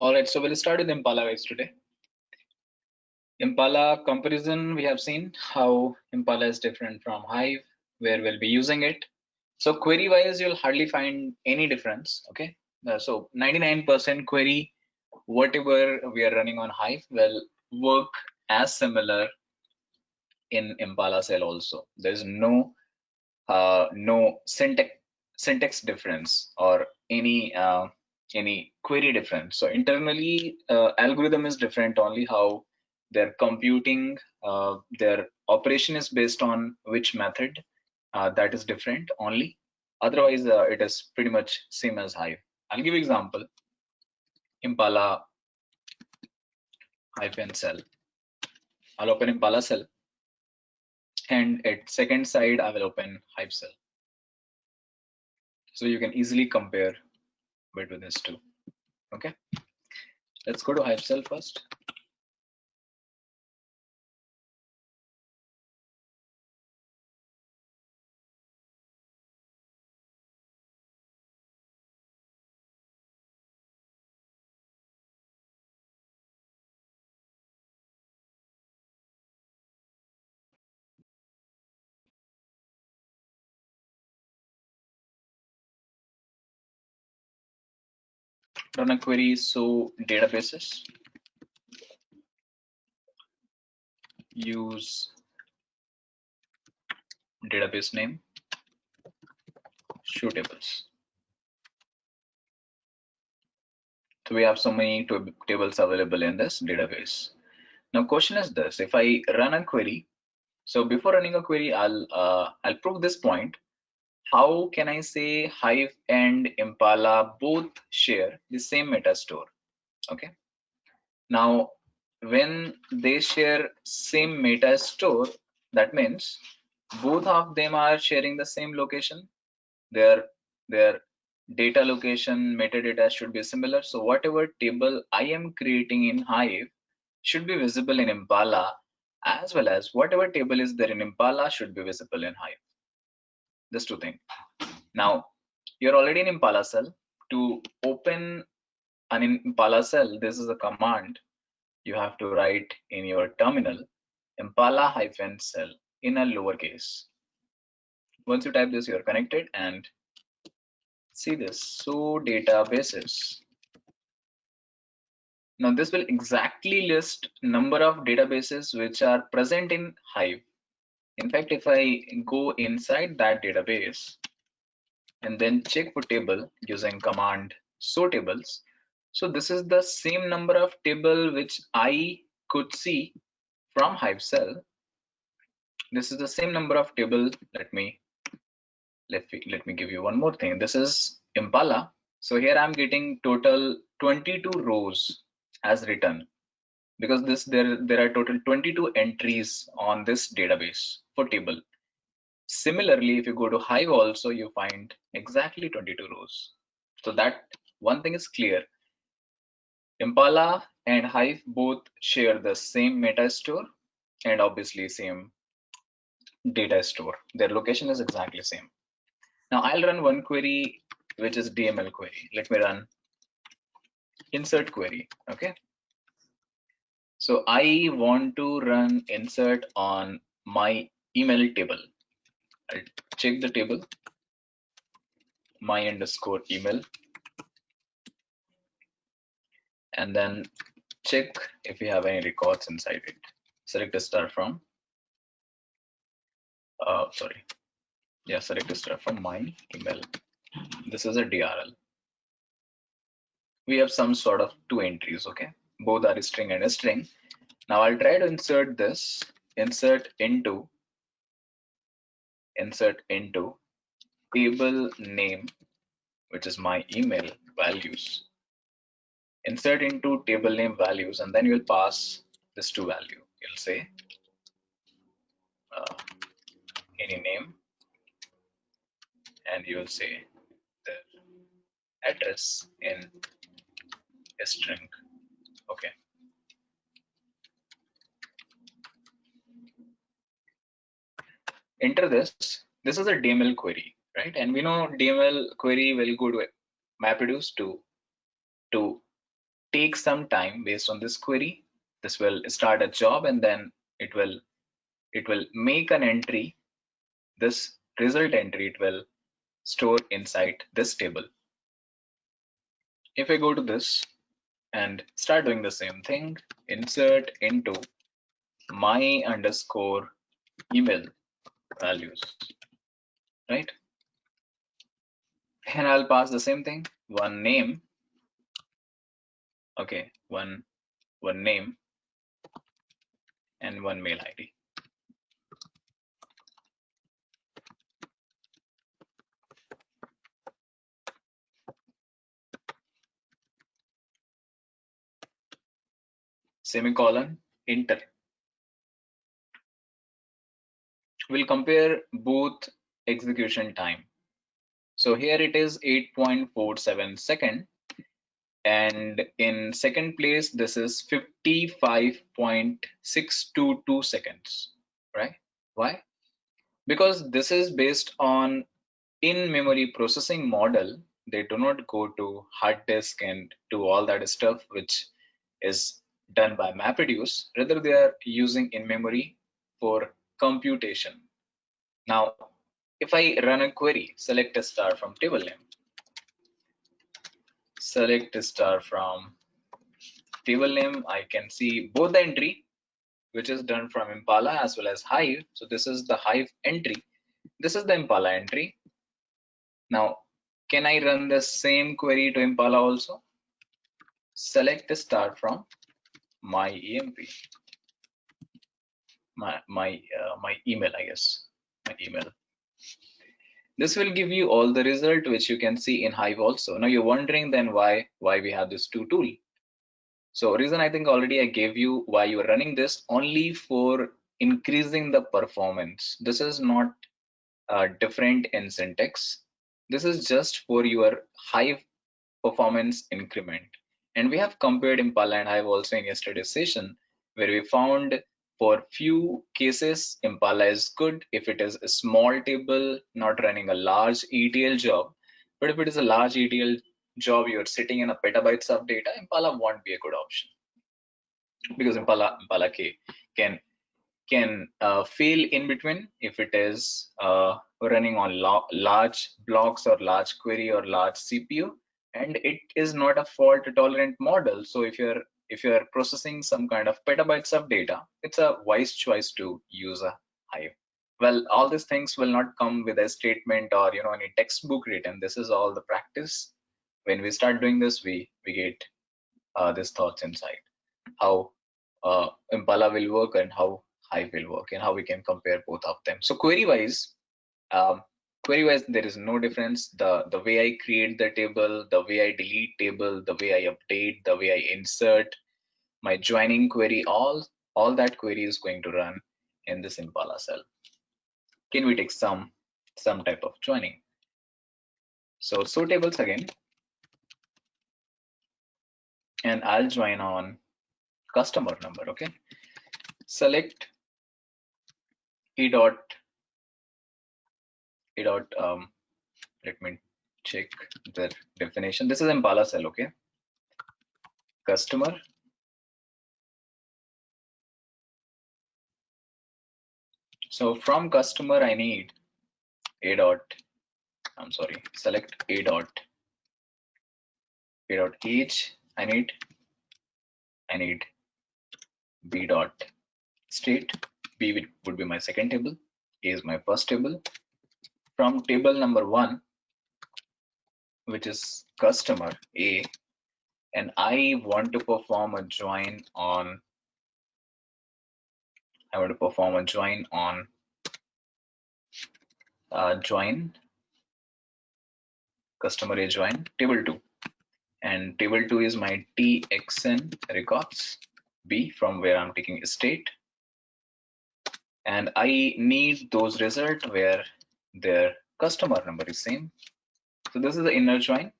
All right, so we'll start with Impala guys today. Impala comparison, we have seen how Impala is different from Hive, where we'll be using it. So query wise, you'll hardly find any difference. Okay, so 99% query, whatever we are running on Hive, will work as similar in Impala cell also. There's no syntax difference or any query difference. So internally, algorithm is different, only how they're computing, their operation is based on which method, that is different only. Otherwise, it is pretty much same as Hive. I'll give example. Impala hyphen cell. I'll open Impala cell, and at second side I will open Hive cell. So you can easily compare between these two. Okay, let's go to Hive cell first. Run a query, so databases, use database name, show tables. So we have so many tables available in this database. Now question is this: if I run a query, so before running a query, I'll prove this point. How can I say Hive and Impala both share the same meta store? Okay. Now, when they share same meta store, that means both of them are sharing the same location. Their data location metadata should be similar. So whatever table I am creating in Hive should be visible in Impala, as well as whatever table is there in Impala should be visible in Hive. Just two things. Now you're already in Impala cell. To open an Impala cell, this is a command you have to write in your terminal: Impala hyphen cell in a lowercase. Once you type this, you're connected, and see this, so databases. Now this will exactly list number of databases which are present in Hive. In fact, if I go inside that database and then check for table using command show tables, so this is the same number of table which I could see from Hive cell. This is the same number of table. Let me give you one more thing. This is Impala. So here I'm getting total 22 rows as written, because there are total 22 entries on this database for table. Similarly, if you go to Hive also, you find exactly 22 rows. So that one thing is clear. Impala and Hive both share the same meta store and obviously same data store. Their location is exactly same. Now I'll run one query, which is DML query. Let me run insert query. Okay. So I want to run insert on my email table. I'll check the table, my underscore email, and then check if we have any records inside it. Select a star from, select a star from my email. This is a DRL. We have some sort of two entries, okay? Both are a string and a string. Now I'll try to insert this, insert into table name, which is my email values. Insert into table name values, and then you'll pass this to value. You'll say any name, and you will say the address in a string. Okay. Enter this. This is a DML query, right? And we know DML query will go to MapReduce to take some time based on this query. This will start a job, and then it will make an entry. This result entry it will store inside this table. If I go to this and start doing the same thing, insert into my underscore email values, right? And I'll pass the same thing, one name, okay, one name and one mail ID. Semicolon, enter. We'll compare both execution time. So here it is 8.47 second, and in second place this is 55.622 seconds, right? Why? Because this is based on in-memory processing model. They do not go to hard disk and do all that stuff which is done by MapReduce. Rather, they are using in-memory for computation. Now, if I run a query, select a star from table name, select a star from table name, I can see both the entry, which is done from Impala as well as Hive. So this is the Hive entry. This is the Impala entry. Now, can I run the same query to Impala also? Select a star from my EMP, my email, I guess, my email. This will give you all the result which you can see in Hive also. Now you're wondering then why we have this two tool. So reason I think already I gave you why you're running this, only for increasing the performance. This is not different in syntax. This is just for your Hive performance increment. And we have compared Impala and Hive also in yesterday's session, where we found for few cases Impala is good if it is a small table, not running a large ETL job. But if it is a large ETL job, you're sitting in a petabytes of data, Impala won't be a good option, because Impala can fail in between if it is running on large blocks or large query or large CPU, and it is not a fault tolerant model. So if you're processing some kind of petabytes of data, it's a wise choice to use a Hive. Well, all these things will not come with a statement or any textbook written. This is all the practice. When we start doing this, we get these thoughts inside, how Impala will work and how Hive will work, and how we can compare both of them. So um, query wise, there is no difference. The way I create the table, the way I delete table, the way I update, the way I insert my joining query, all that query is going to run in this Impala cell. Can we take some type of joining? So tables again, and I'll join on customer number. Okay, select e dot let me check the definition. This is Impala cell, okay? Customer. So from customer, I need select a dot age. I need b dot state. B would be my second table. A is my first table. From table number 1, which is customer A, and I want to perform a join on. Join customer A join table 2, and table 2 is my txn records B, from where I'm taking state, and I need those results where their customer number is same. So this is the inner join.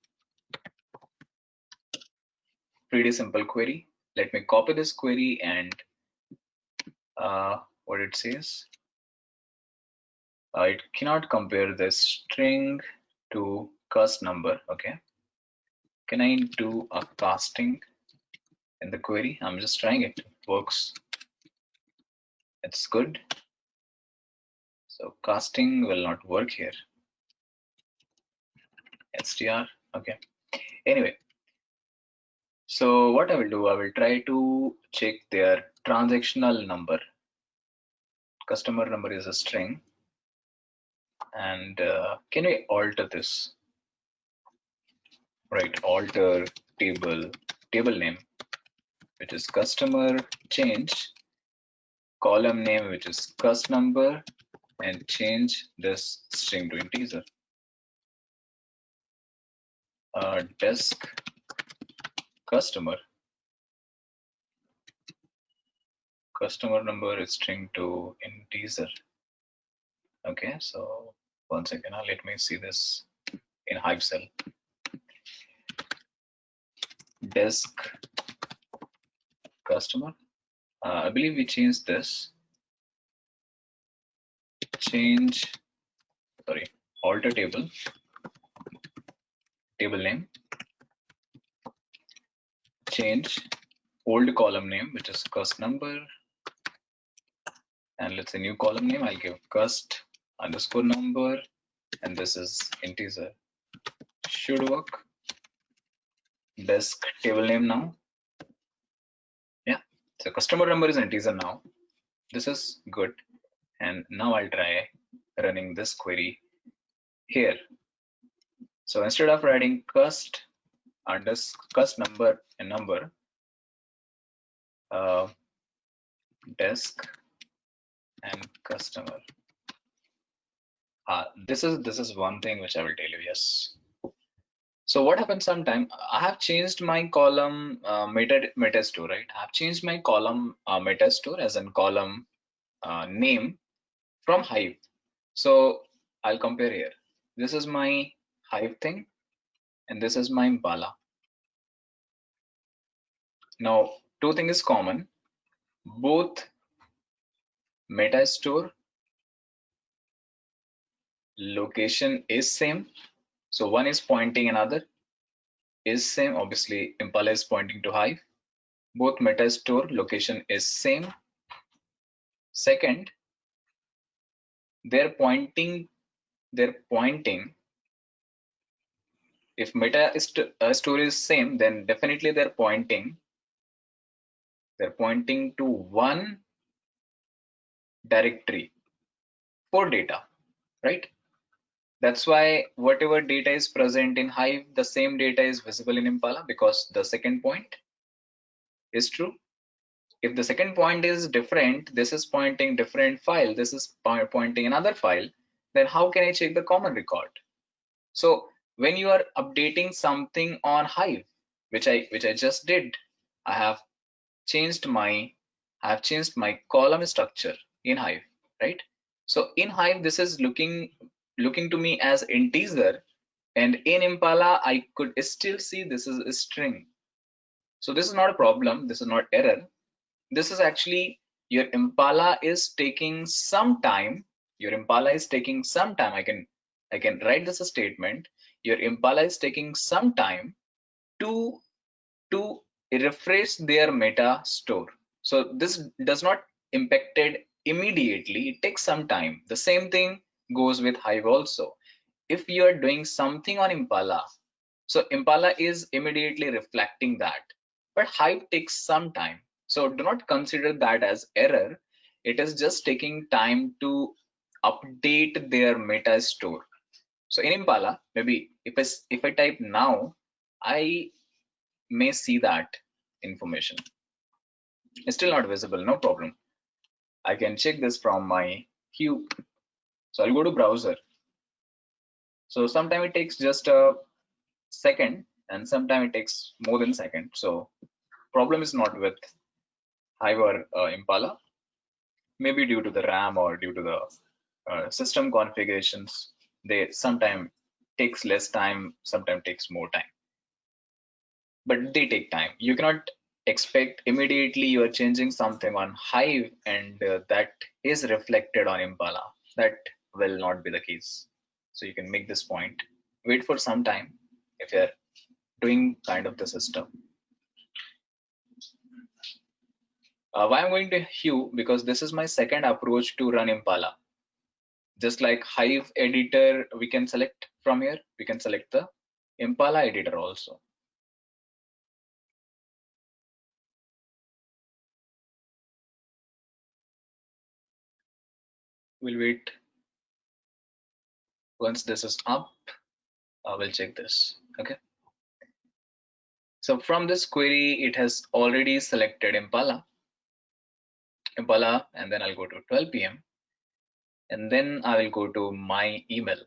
Pretty simple query. Let me copy this query, and what it says, it cannot compare this string to cast number. Okay, can I do a casting? in the query. I'm just trying it. Works. It's good. So casting will not work here. str. Okay. Anyway, so what I will do, I will try to check their transactional number. Customer number is a string. And can we alter this? Right, alter table name, which is customer, change column name, which is cust number, and change this string to integer. Desk customer number is string to integer. Okay, so one second, let me see this in Hive cell. Desk customer. I believe we changed this. Alter table name, change old column name, which is cust number, and let's say new column name, I'll give cust underscore number, and this is integer. Should work. Desk table name now. Yeah, so customer number is integer now. This is good. And now I'll try running this query here. So instead of writing cust number and number, desk and customer. This is one thing which I will tell you. Yes. So what happens sometime, I have changed my column meta store, right? I have changed my column meta store as in column name from Hive. So I'll compare here. This is my Hive thing, and this is my Impala. Now, two things is common. Both meta store location is same. So one is pointing another is same. Obviously, Impala is pointing to Hive. Both meta store location is same. Second, they're pointing. If meta store is same, then definitely they're pointing to one directory for data, right? That's why whatever data is present in Hive, the same data is visible in Impala, because the second point is true. If the second point is different, this is pointing different file, this is pointing another file, then how can I check the common record? So when you are updating something on Hive, which I just did, I have changed my column structure in Hive, right? So in Hive, this is looking to me as integer, and in Impala, I could still see this is a string. So this is not a problem. This is not error. This is actually your Impala is taking some time. I can write this a statement. Your Impala is taking some time to refresh their meta store. So this does not impacted immediately. It takes some time. The same thing goes with Hive also. If you are doing something on Impala, so Impala is immediately reflecting that, but Hive takes some time. So do not consider that as error. It is just taking time to update their meta store. So in Impala, maybe if I type now, I may see that information. It's still not visible, no problem. I can check this from my queue. So I'll go to browser. So sometimes it takes just a second, and sometimes it takes more than a second. So problem is not with Hive or Impala, maybe due to the RAM or due to the system configurations. They sometimes takes less time, sometimes takes more time, but they take time. You cannot expect immediately you are changing something on Hive and that is reflected on Impala. That will not be the case. So you can make this point. Wait for some time if you're doing kind of the system. Why I'm going to Hue? Because this is my second approach to run Impala. Just like Hive editor, we can select from here. We can select the Impala editor also. We'll wait. Once this is up, we'll check this. Okay. So from this query, it has already selected Impala, and then I'll go to 12 p.m. and then I will go to my email.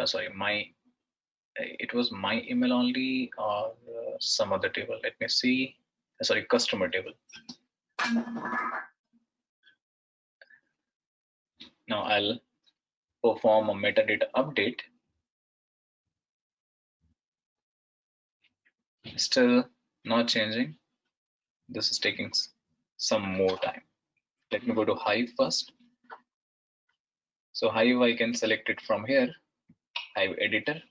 Sorry, it was my email only or some other table. Let me see. Sorry, customer table. Now I'll perform a metadata update. Still not changing. This is taking some more time. Let me go to Hive first. So Hive, I can select it from here, Hive editor.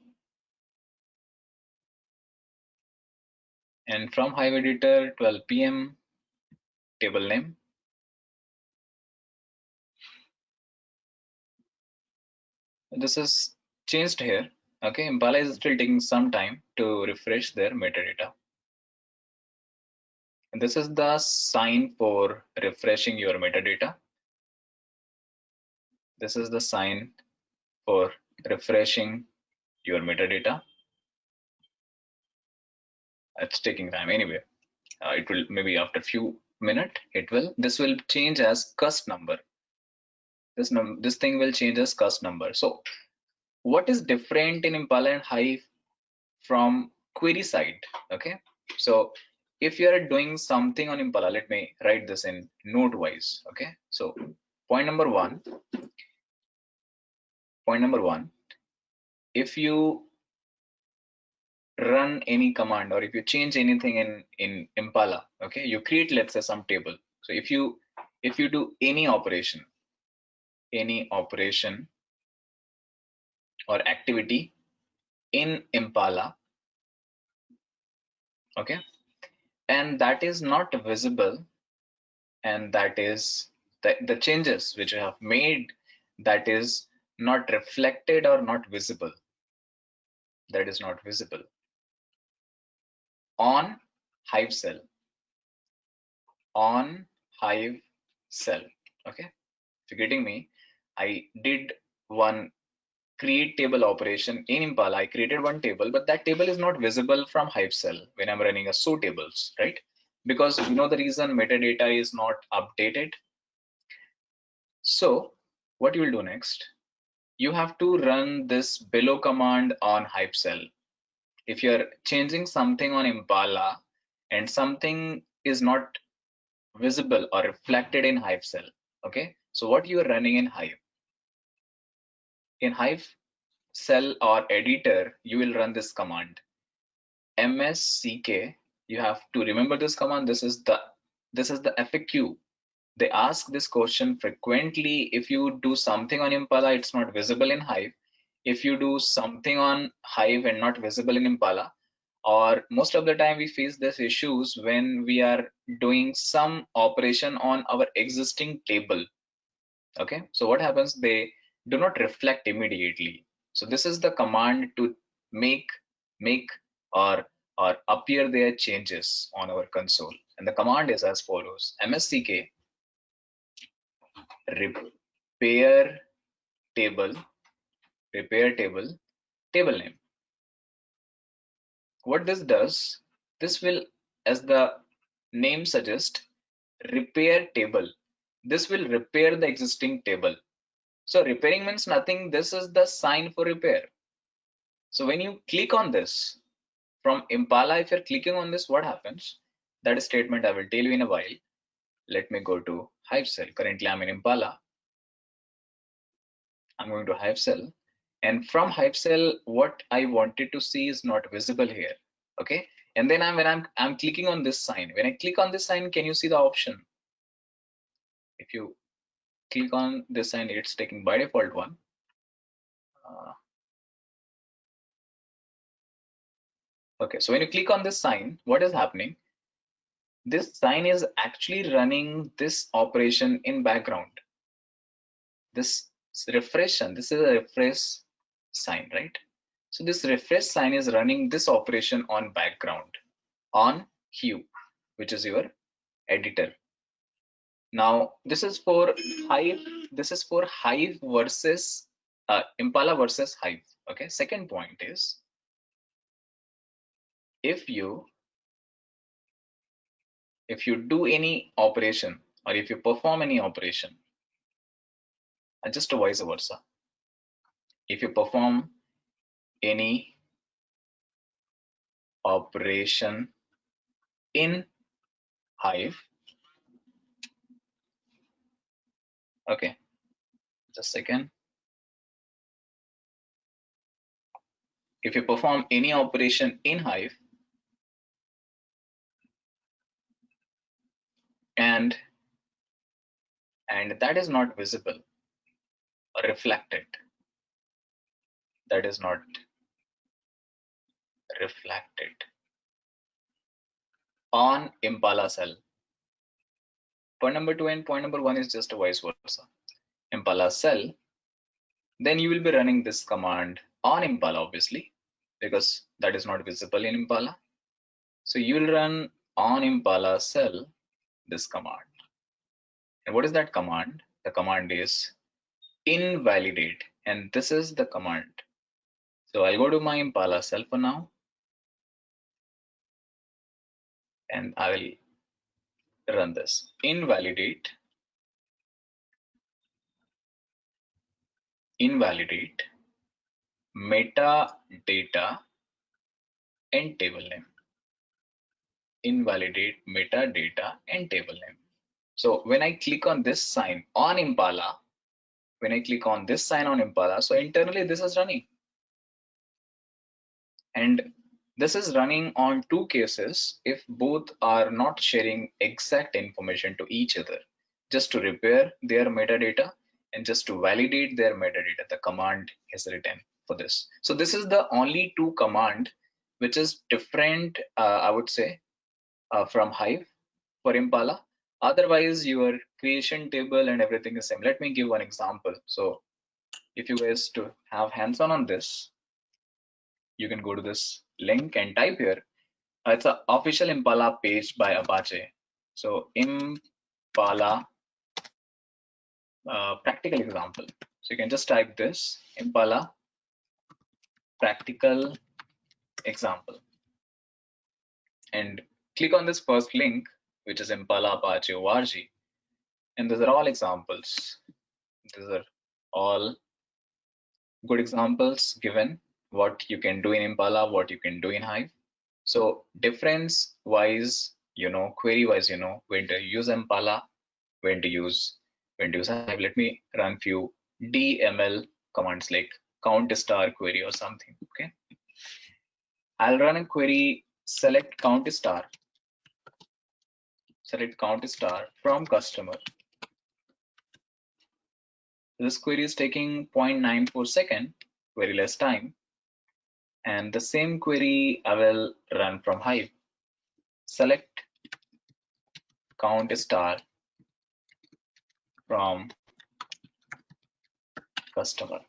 And from Hive editor, 12 p.m. table name. This is changed here. Okay, Impala is still taking some time to refresh their metadata. And this is the sign for refreshing your metadata. This is the sign for refreshing your metadata. It's taking time anyway. It will maybe after few minutes. This will change as cust number. This thing will change as cust number. So what is different in Impala and Hive from query side? Okay, so if you are doing something on Impala, let me write this in note wise. Okay, so point number one, if you run any command or if you change anything in Impala, okay, you create, let's say, some table. So if you do any operation or activity in Impala, okay, and that is not visible, and that is the changes which you have made, that is not reflected or not visible, that is not visible on Hive cell, on Hive cell. Okay, if you're getting me, I did one create table operation in Impala. I created one table, but that table is not visible from Hive cell when I'm running a show tables, right? Because you know the reason, metadata is not updated. So what you will do next, you have to run this below command on Hive cell. If you're changing something on Impala and something is not visible or reflected in Hive cell, okay, so what you are running in Hive cell or editor, you will run this command msck. You have to remember this command. This is the FAQ. They ask this question frequently. If you do something on Impala, it's not visible in Hive. If you do something on Hive and not visible in Impala, or most of the time we face these issues when we are doing some operation on our existing table. Okay, so what happens, they do not reflect immediately. So this is the command to make or appear their changes on our console, and the command is as follows: msck repair table table name. What this does, this will, as the name suggests, repair table. This will repair the existing table. So repairing means nothing. This is the sign for repair. So when you click on this from Impala, if you're clicking on this, what happens? That statement I will tell you in a while. Let me go to Hive cell. Currently I'm in Impala. I'm going to Hive cell, and from Hive cell, what I wanted to see is not visible here. Okay, and then when I'm clicking on this sign. When I click on this sign, can you see the option? If you click on this sign, it's taking by default one. Uh, Okay, so when you click on this sign, what is happening? This sign is actually running this operation in background. This this is a refresh sign, right? So this refresh sign is running this operation on background on Hue, which is your editor. Now this is for Hive. This is for Hive versus Impala versus Hive. Okay. Second point is if you do any operation or if you perform any operation, just vice versa. If you perform any operation in Hive, okay, just a second. If you perform any operation in Hive and that is not visible or reflected, that is not reflected on Impala cell. Point number 2 and point number 1 is just a vice versa. Impala cell, then you will be running this command on Impala, obviously, because that is not visible in Impala. So you will run on Impala cell this command. And what is that command? The command is invalidate, and this is the command. So I'll go to my Impala cell for now, and I will run this invalidate metadata and table name. Invalidate metadata and table name. So when I click on this sign on Impala, so internally this is running. And this is running on two cases if both are not sharing exact information to each other, just to repair their metadata and just to validate their metadata. The command is written for this. So this is the only two command which is different, I would say, from Hive for Impala. Otherwise, your creation table and everything is same. Let me give one example. So if you guys to have hands-on on this, you can go to this link and type here. It's an official Impala page by Apache. So Impala practical example. So you can just type this Impala practical example and click on this first link, which is Impala Apache org. And these are all examples. These are all good examples given what you can do in Impala, what you can do in Hive. So difference wise, query wise, when to use Impala, when to use Hive. Let me run few DML commands like count star query or something. Okay, I'll run a query select count star from customer. This query is taking 0.94 second, very less time. And the same query I will run from Hive. Select count star from customer.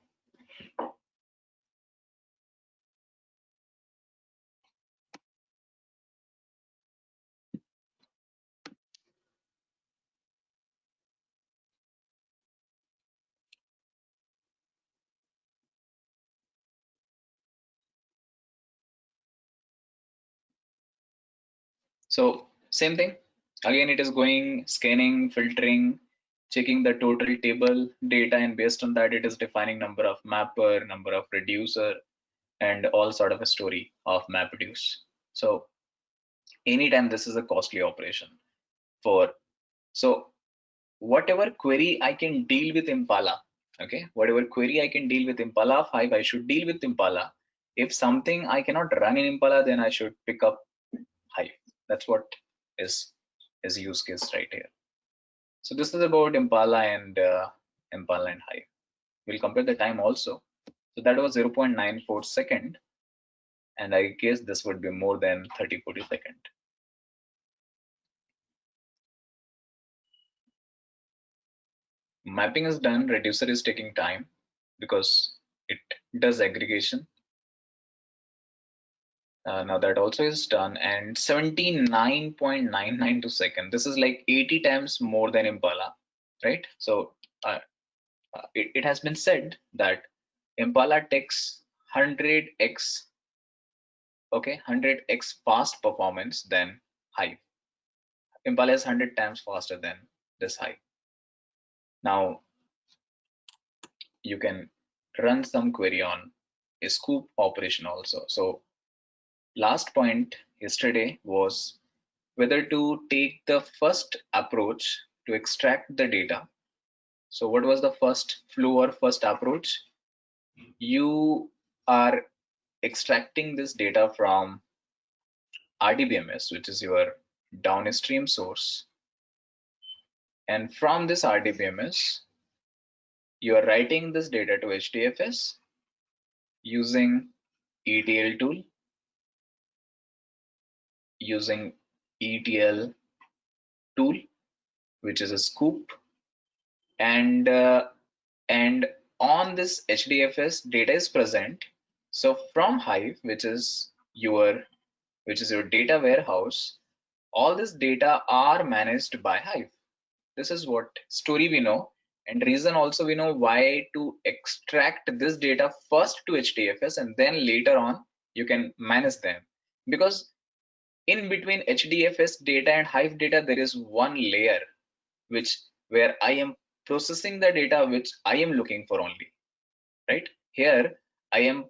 So same thing. Again, it is going, scanning, filtering, checking the total table data, and based on that, it is defining number of mapper, number of reducer, and all sort of a story of MapReduce. So anytime this is a costly operation for, so whatever query I can deal with Impala, okay, whatever query I can deal with Impala 5, I should deal with Impala. If something I cannot run in Impala, then I should pick up Hive. That's what is use case right here. So this is about Impala and Hive. We'll compare the time also. So that was 0.94 second. And I guess this would be more than 30-40 seconds. Mapping is done, reducer is taking time because it does aggregation. Now that also is done, and 79.992 seconds. This is like 80 times more than Impala, right? So it has been said that Impala takes 100x, okay, 100x fast performance than Hive. Impala is 100 times faster than this Hive. Now you can run some query on a scoop operation also. So last point yesterday was whether to take the first approach to extract the data. So what was the first flow or first approach? You are extracting this data from RDBMS, which is your downstream source. And from this RDBMS, you are writing this data to HDFS using ETL tool, using ETL tool, which is a scoop, and on this HDFS data is present. So from Hive, which is your data warehouse, all this data are managed by Hive. This is what story we know, and reason also we know why to extract this data first to HDFS and then later on you can manage them, because in between HDFS data and Hive data there is one layer where I am processing the data which I am looking for only, right? Here I am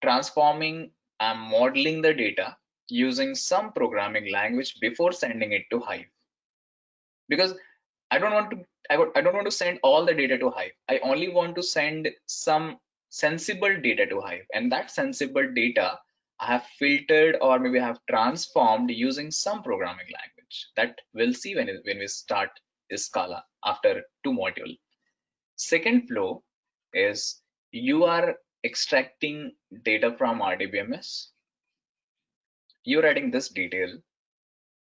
transforming, I'm modeling the data using some programming language before sending it to Hive, because I don't want to I don't want to send all the data to Hive. I only want to send some sensible data to Hive, and that sensible data I have filtered or maybe I have transformed using some programming language that we'll see when we start this Scala after 2 modules. Second flow is you are extracting data from RDBMS. You're adding this detail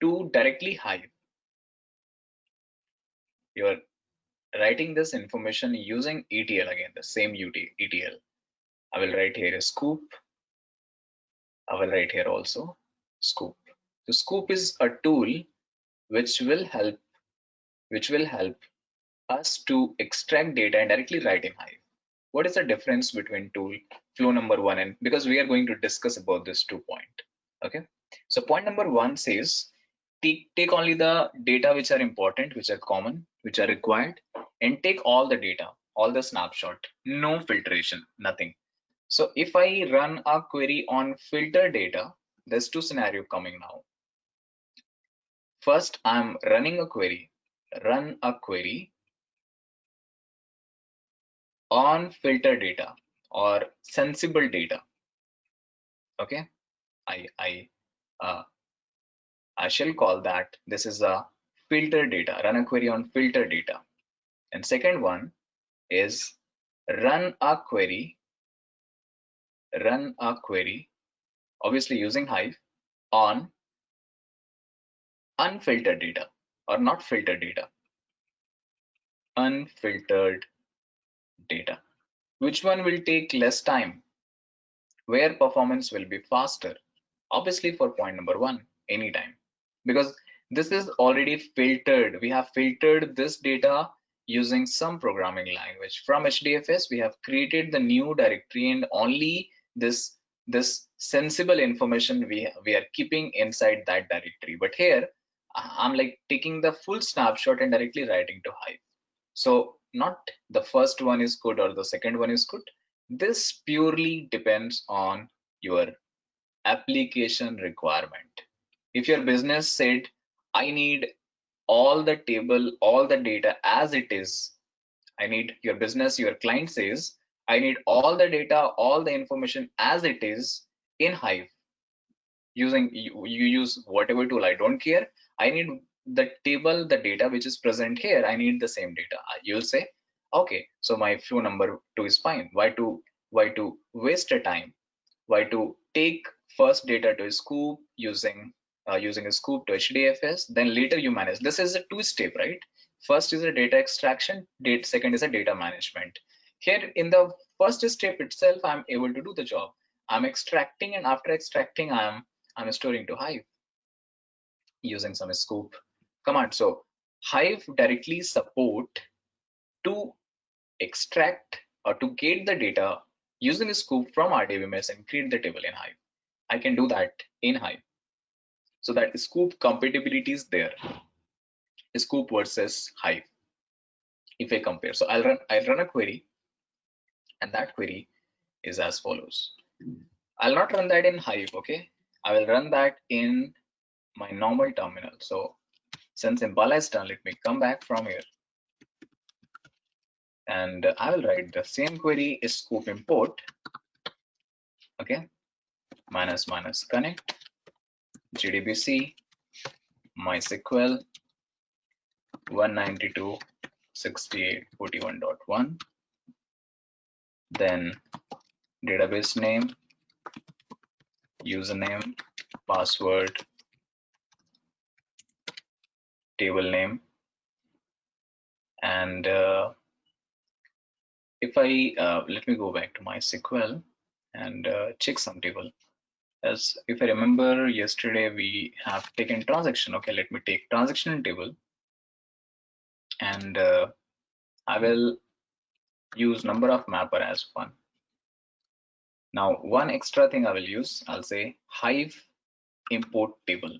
to directly Hive. You're writing this information using ETL again, the same ETL. I will write here a scoop. I will write here also scoop. The scoop is a tool which will help us to extract data and directly write in Hive. What is the difference between tool flow number one, and because we are going to discuss about this 2 point. Okay, so point number one says take only the data which are important, which are common, which are required, and take all the data, all the snapshot, no filtration, nothing. So if I run a query on filter data, there's two scenarios coming now. First, I'm running a query, run a query on filter data or sensible data. Okay, uh, I shall call that this is a filter data, run a query on filter data. And second one is run a query, obviously using Hive, on unfiltered data or not filtered data, unfiltered data. Which one will take less time? Where performance will be faster? Obviously for point number one, anytime, because this is already filtered. We have filtered this data using some programming language. From HDFS, we have created the new directory, and only this sensible information we are keeping inside that directory. But here, I'm like taking the full snapshot and directly writing to Hive. So not the first one is good or the second one is good. This purely depends on your application requirement. If your business said, I need all the table, all the data as it is, your business, your client says, I need all the data, all the information as it is in Hive. You use whatever tool, I don't care. I need the table, the data which is present here, I need the same data. You'll say, okay, so my flow number two is fine. Why to waste a time? Why to take first data to a scoop using using a scoop to HDFS, then later you manage. This is a two-step, right? First is a data extraction, second is a data management. Here in the first step itself, I'm able to do the job. I'm extracting, and after extracting, I'm storing to Hive using some scoop command. So Hive directly support to extract or to get the data using a scoop from RDBMS and create the table in Hive. I can do that in Hive. So that scoop compatibility is there. Scoop versus Hive. If I compare, so I'll run a query, and that query is as follows. I'll not run that in Hive, okay? I will run that in my normal terminal. So since Impala is done, let me come back from here, and I will write the same query is scoop import, okay? Minus connect gdbc mysql 192.68.41.1, then database name, username, password, table name, and if I let me go back to MySQL and check some table. As if I remember yesterday we have taken transaction. Okay, let me take transaction table, and I will use number of mapper as one. Now one extra thing I will use, I'll say Hive import table.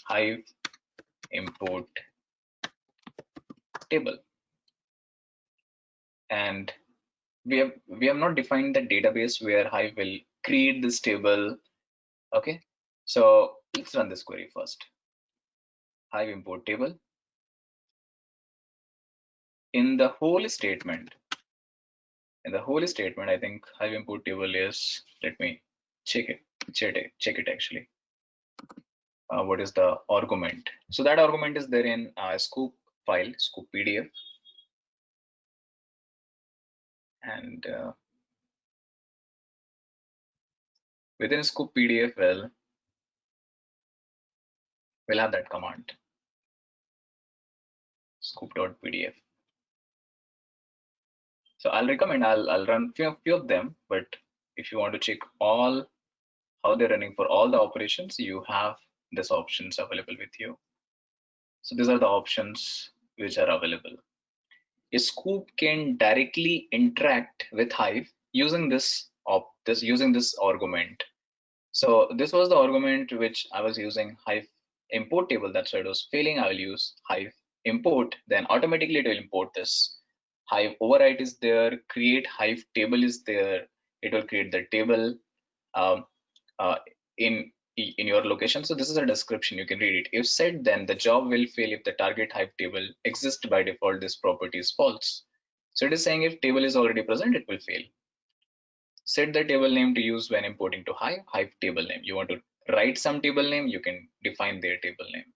Hive import table, and we have not defined the database where Hive will create this table. Okay, so let's run this query first. Hive import table. In the whole statement, I think Hive import table is, let me check it actually. What is the argument? So that argument is there in scoop file, scoop PDF, and within scoop PDF, well, we'll have that command, scoop.pdf. So I'll recommend, I'll run few of them, but if you want to check all how they're running for all the operations, you have these options available with you. So these are the options which are available. A scoop can directly interact with Hive using this argument. So this was the argument which I was using, Hive import table. That's why it was failing. I will use Hive import, then automatically it will import this. Hive override is there, create Hive table is there. It will create the table um, uh, in your location. So this is a description, you can read it. If said, then the job will fail if the target Hive table exists by default, this property is false. So it is saying if table is already present, it will fail. Set the table name to use when importing to Hive table name. You want to write some table name, you can define their table name.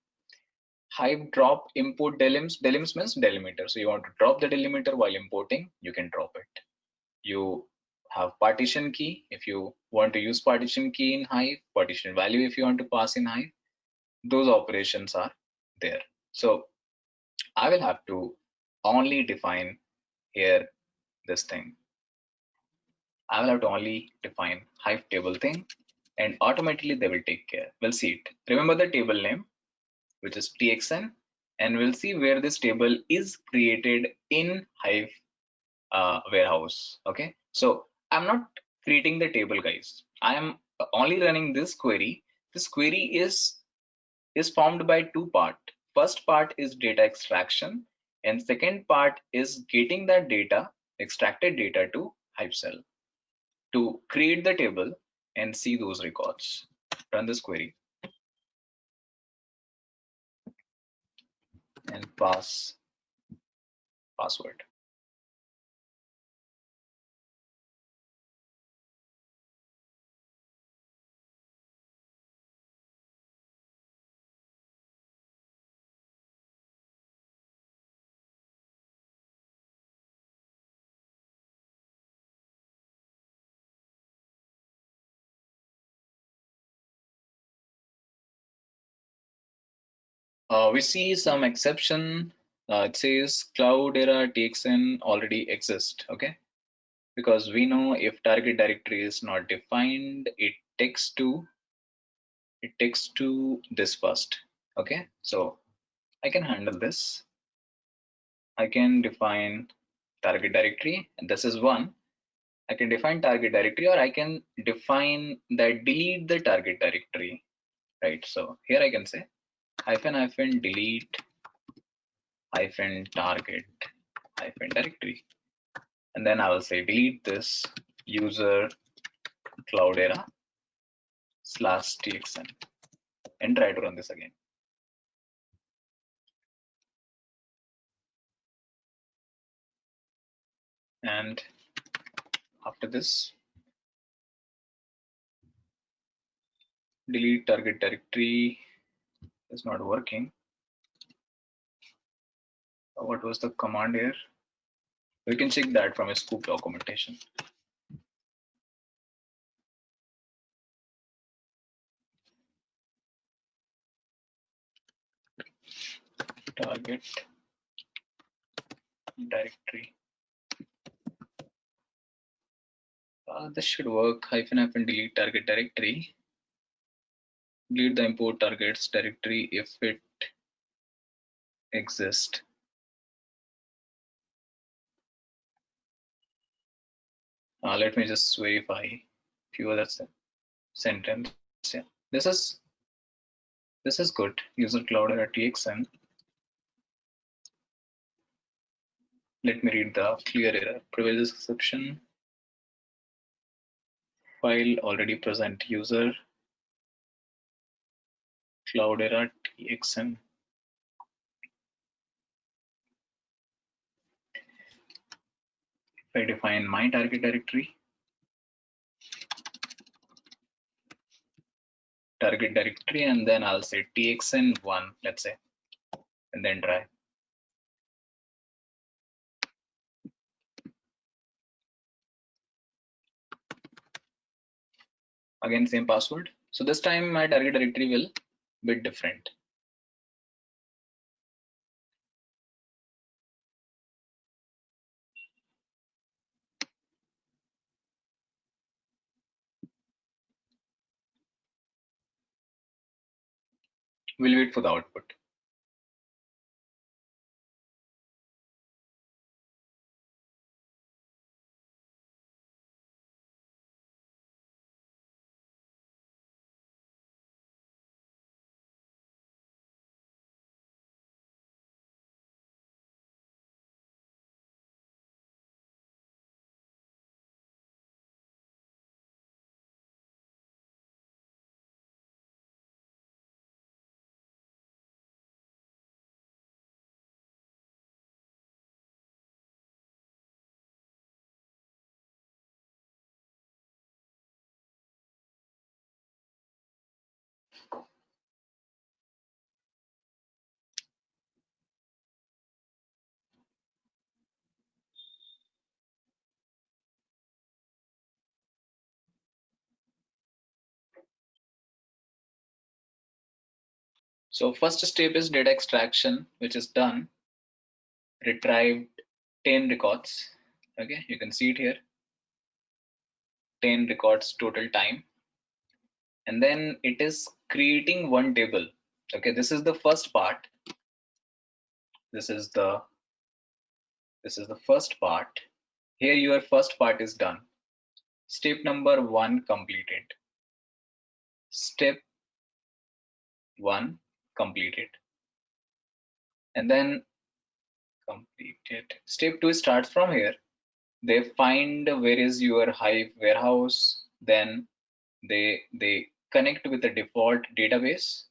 Hive drop import delims means delimiter. So you want to drop the delimiter while importing, you can drop it. You have partition key if you want to use partition key in Hive, partition value if you want to pass in Hive. Those operations are there. So I will have to only define here this thing. I will have to only define Hive table thing, and automatically they will take care. We'll see it. Remember the table name, which is txn, and we'll see where this table is created in Hive warehouse. Okay, so I'm not creating the table, guys. I am only running this query. This query is formed by two parts. First part is data extraction, and second part is getting that data, extracted data, to Hive cell to create the table and see those records. Run this query and pass password. We see some exception. It says Cloudera TXN already exist. Okay, because we know if target directory is not defined, it takes to this first. Okay, so I can handle this. I can define target directory, and this is one. I can define target directory, or I can define that delete the target directory, right? So here I can say hyphen delete target directory, and then I will say delete this user Cloudera /txn and try to run this again. And after this, delete target directory is not working. What was the command here? We can check that from a scoop documentation. Target directory. This should work. Hyphen delete target directory. Delete the import targets directory if it exists. Let me just verify few other sentence. Yeah, this is good. User Cloudera TXN. Let me read the clear error. Privileges exception. File already present user Cloudera TXN. If I define my target directory, and then I'll say txn1, let's say, and then try. Again, same password. So this time my target directory will be different. We'll wait for the output. So first step is data extraction, which is done. Retrieved 10 records. Okay, you can see it here. 10 records total time. And then it is creating one table. Okay, this is the first part. This is the first part. Here your first part is done. Step number 1 completed. Step 1 completed. And then completed. Step 2 starts from here. They find where is your Hive warehouse. Then they connect with the default database.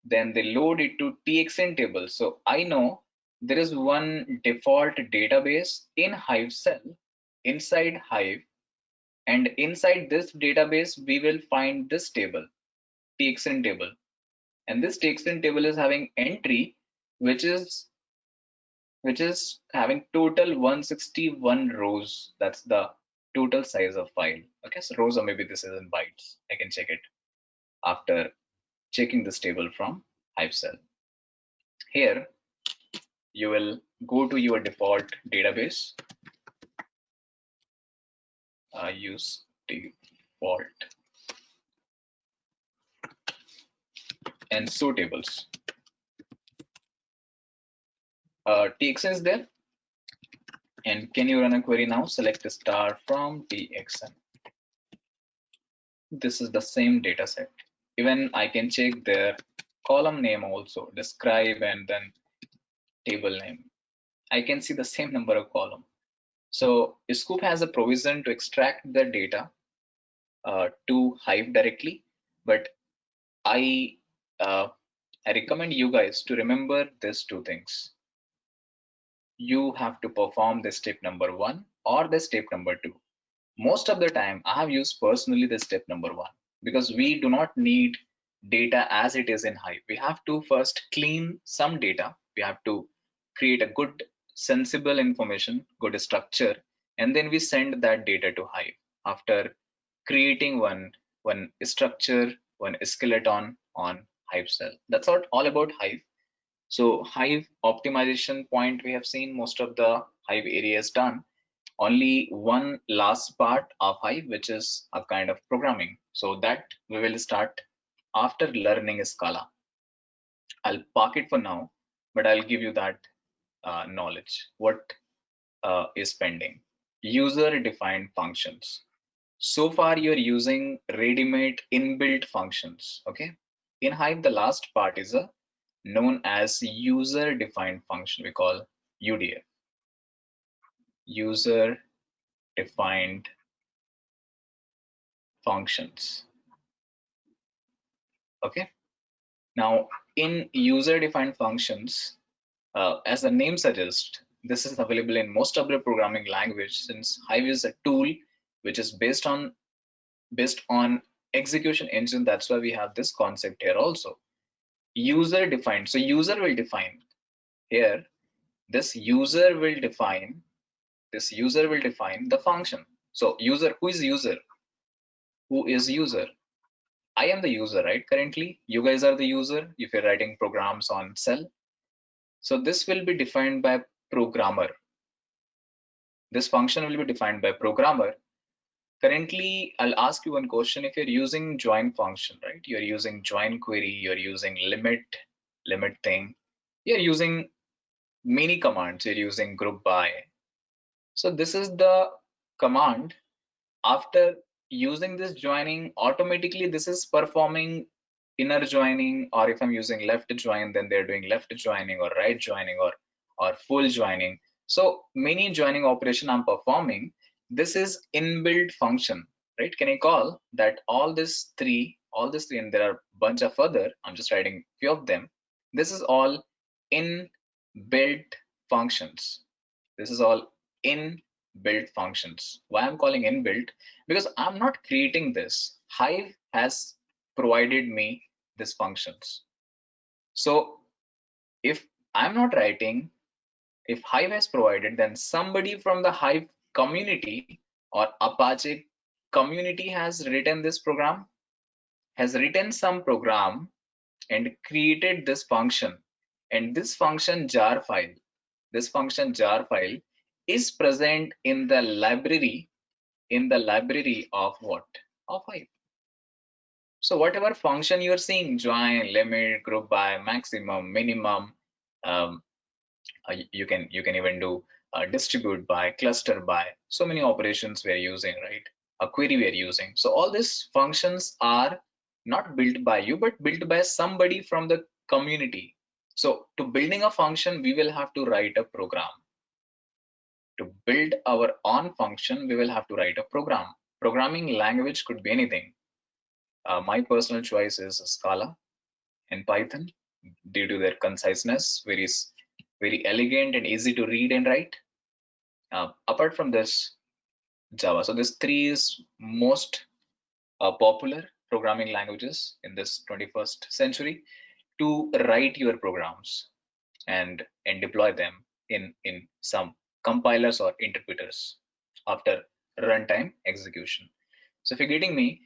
Then they load it to TXN table. So I know there is one default database in Hive cell inside Hive, and inside this database we will find this table, TXN table, and this TXN table is having entry which is having total 161 rows. That's the total size of file. Okay, so rows, or maybe this is in bytes. I can check it after checking this table from Hive cell. Here, you will go to your default database, use default and show tables. TXN is there, and can you run a query now? Select a star from TXN. This is the same data set. Even I can check their column name also, describe and then table name. I can see the same number of column. So Scoop has a provision to extract the data to Hive directly, but I recommend you guys to remember these two things. You have to perform the step number 1 or the step number 2. Most of the time, I have used personally the step number 1 because we do not need data as it is in Hive. We have to first clean some data. We have to create a good, sensible information, good structure, and then we send that data to Hive after creating one structure, one skeleton on Hive cell. That's all about Hive. So Hive optimization point we have seen most of the Hive areas done. Only one last part of Hive, which is a kind of programming. So that we will start after learning Scala. I'll park it for now, but I'll give you that knowledge. What is pending? User-defined functions. So far, you're using ready-made inbuilt functions. Okay. In Hive, the last part is a known as user-defined function. We call UDF. User-defined functions. Okay. Now, in user-defined functions, as the name suggests, this is available in most of the programming language since Hive is a tool which is based on execution engine. That's why we have this concept here also. User defined. So user will define here. This user will define the function. So user, who is user? Who is user? I am the user, right? Currently, you guys are the user if you're writing programs on cell. So this will be defined by programmer. This function will be defined by programmer. Currently, I'll ask you one question. If you're using join function, right? You're using join query, you're using limit thing, you're using many commands, you're using group by. So this is the command. After using this joining, automatically this is performing inner joining, or if I'm using left join, then they're doing left joining or right joining or full joining. So many joining operation I'm performing. This is inbuilt function, right? Can I call that all these three, and there are a bunch of other, I'm just writing few of them. This is all inbuilt functions. This is all inbuilt functions. Why I'm calling inbuilt? Because I'm not creating this. Hive has provided me these functions. So if I'm not writing, if Hive has provided, then somebody from the Hive community or Apache community has written this program, has written some program and created this function. And this function jar file is present in the library of what? Of Hive. So whatever function you're seeing, join, limit, group by, maximum, minimum, you can even do distribute by, cluster by, so many operations we're using, right? A query we're using. So all these functions are not built by you, but built by somebody from the community. So to building a function, we will have to write a program. To build our own function, we will have to write a program. Programming language could be anything. My personal choice is Scala and Python due to their conciseness, very elegant and easy to read and write. Apart from this, Java. So this three is most popular programming languages in this 21st century to write your programs and deploy them in some compilers or interpreters after runtime execution. So if you're getting me,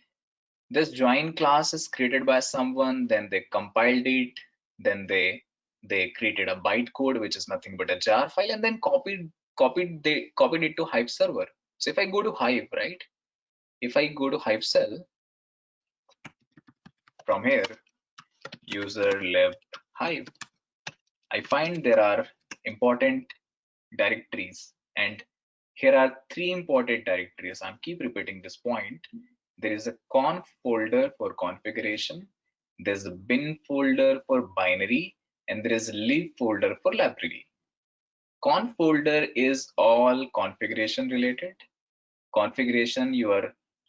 this join class is created by someone, then they compiled it, then they They created a bytecode, which is nothing but a jar file, and then copied it to Hive server. So if I go to Hive, right? If I go to Hive cell from here, user lib Hive, I find there are important directories, and here are three important directories. I'm keep repeating this point. There is a conf folder for configuration, there's a bin folder for binary, and there is a lib folder for library. Conf folder is all configuration related. Configuration,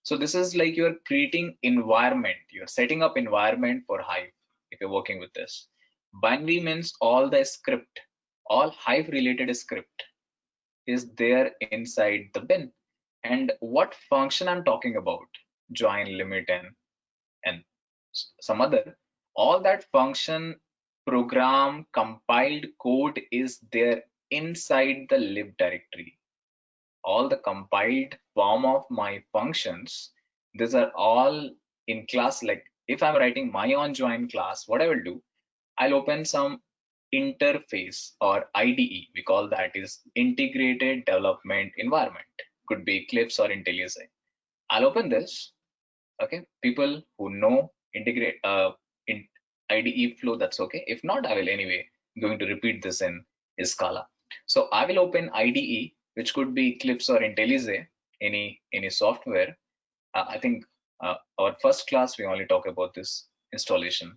so this is like you're creating environment, you're setting up environment for Hive if you're working with this. Binary means all the script, all Hive related script is there inside the bin. And what function I'm talking about, join, limit, and some other, all that function, program, compiled code is there inside the lib directory. All the compiled form of my functions, these are all in class. Like if I'm writing my own join class, what I will do, I'll open some interface or IDE. We call that is integrated development environment. Could be Eclipse or IntelliJ. I'll open this. Okay, people who know integrate in IDE flow, that's okay. If not, I will anyway going to repeat this in Scala. So I will open IDE, which could be Eclipse or IntelliJ, any software. I think our first class we only talk about this installation.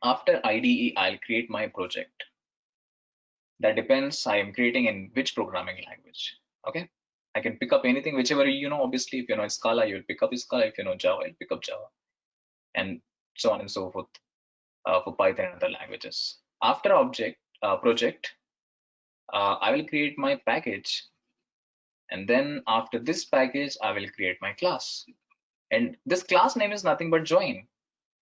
After IDE, I'll create my project. That depends, I am creating in which programming language. Okay, I can pick up anything, whichever you know. Obviously, if you know Scala, you'll pick up Scala. If you know Java, you'll pick up Java, and so on and so forth for Python and other languages. After project, I will create my package, and then after this package, I will create my class. And this class name is nothing but join.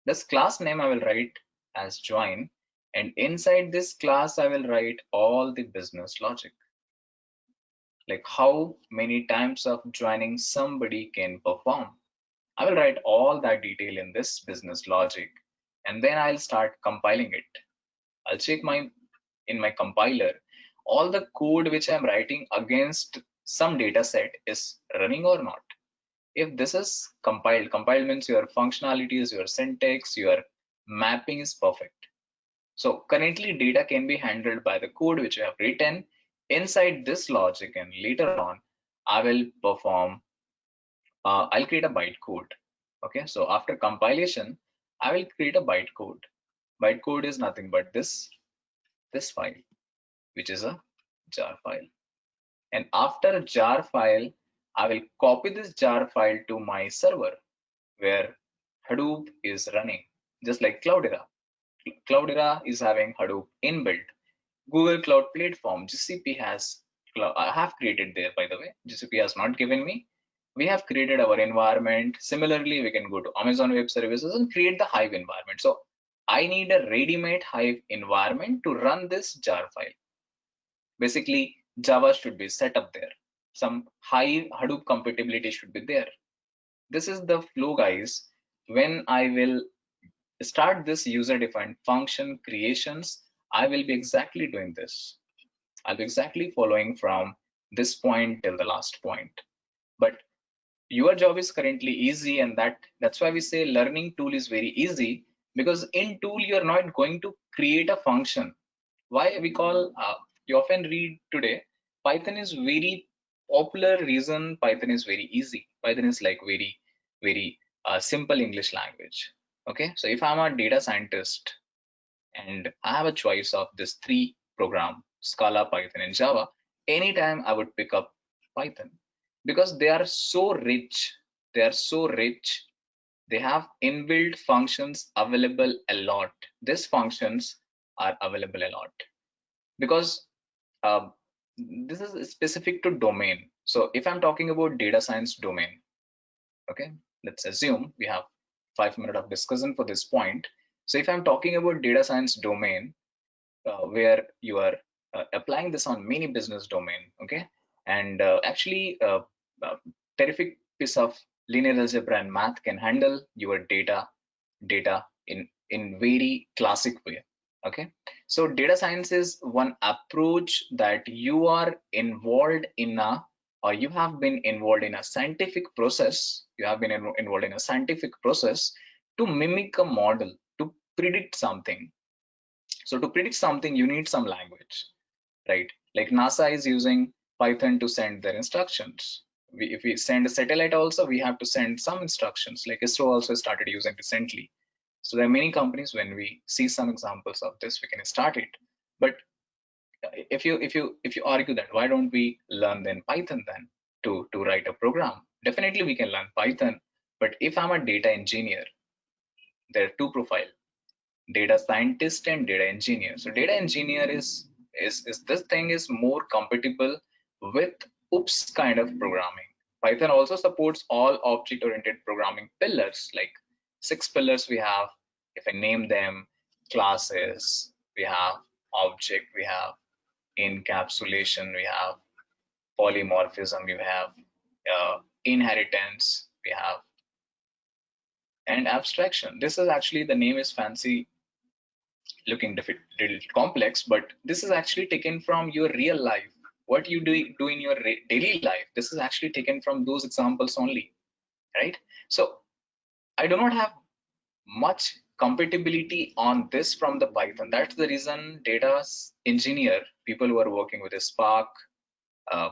This class name I will write as join, and inside this class I will write all the business logic, like how many times of joining somebody can perform. I will write all that detail in this business logic, and then I'll start compiling it. I'll check in my compiler all the code which I'm writing against some data set is running or not. If this is compiled means your functionalities, your syntax, your mapping is perfect. So currently data can be handled by the code which I have written inside this logic, and later on I will perform, I'll create a bytecode. Okay, so after compilation, I will create a bytecode. Bytecode is nothing but this file, which is a jar file. And after jar file, I will copy this jar file to my server where Hadoop is running, just like Cloudera. Cloudera is having Hadoop inbuilt. Google Cloud Platform, GCP has, I have created there, by the way. GCP has not given me. We have created our environment. Similarly, we can go to Amazon Web Services and create the Hive environment. So I need a ready-made Hive environment to run this jar file. Basically, Java should be set up there. Some Hive Hadoop compatibility should be there. This is the flow, guys. When I will start this user-defined function creations, I will be exactly doing this. I'll be exactly following from this point till the last point. But your job is currently easy, and that's why we say learning tool is very easy, because in tool you're not going to create a function. Why we call you often read today Python is very popular reason. Python is very easy. Python is like very simple English language. Okay, so if I'm a data scientist and I have a choice of this three program, Scala, Python, and Java, anytime I would pick up Python, because they are so rich. They are so rich. They have inbuilt functions available a lot. These functions are available a lot because this is specific to domain. So if I'm talking about data science domain, okay, let's assume we have 5 minutes of discussion for this point. So if I'm talking about data science domain, where you are applying this on many business domain, okay, and actually terrific piece of linear algebra and math can handle your data in very classic way. Okay, so data science is one approach that you are involved in a, or you have been involved in a scientific process. You have been involved in a scientific process to mimic a model, to predict something. So to predict something, you need some language, right? Like NASA is using Python to send their instructions. If we send a satellite also, we have to send some instructions, like ISRO also started using recently. So there are many companies. When we see some examples of this, we can start it. But if you argue that why don't we learn then Python then to write a program? Definitely we can learn Python. But if I'm a data engineer, there are two profiles: data scientist and data engineer. So data engineer is this thing is more compatible with OOPS kind of programming. Python also supports all object-oriented programming pillars, like 6 pillars we have. If I name them: classes, we have object, we have encapsulation, we have polymorphism, we have inheritance, we have, and abstraction. This is actually, the name is fancy looking little complex, but this is actually taken from your real life. What you do in your daily life, this is actually taken from those examples only, right? So I do not have much compatibility on this from the Python. That's the reason data engineer, people who are working with a Spark, uh,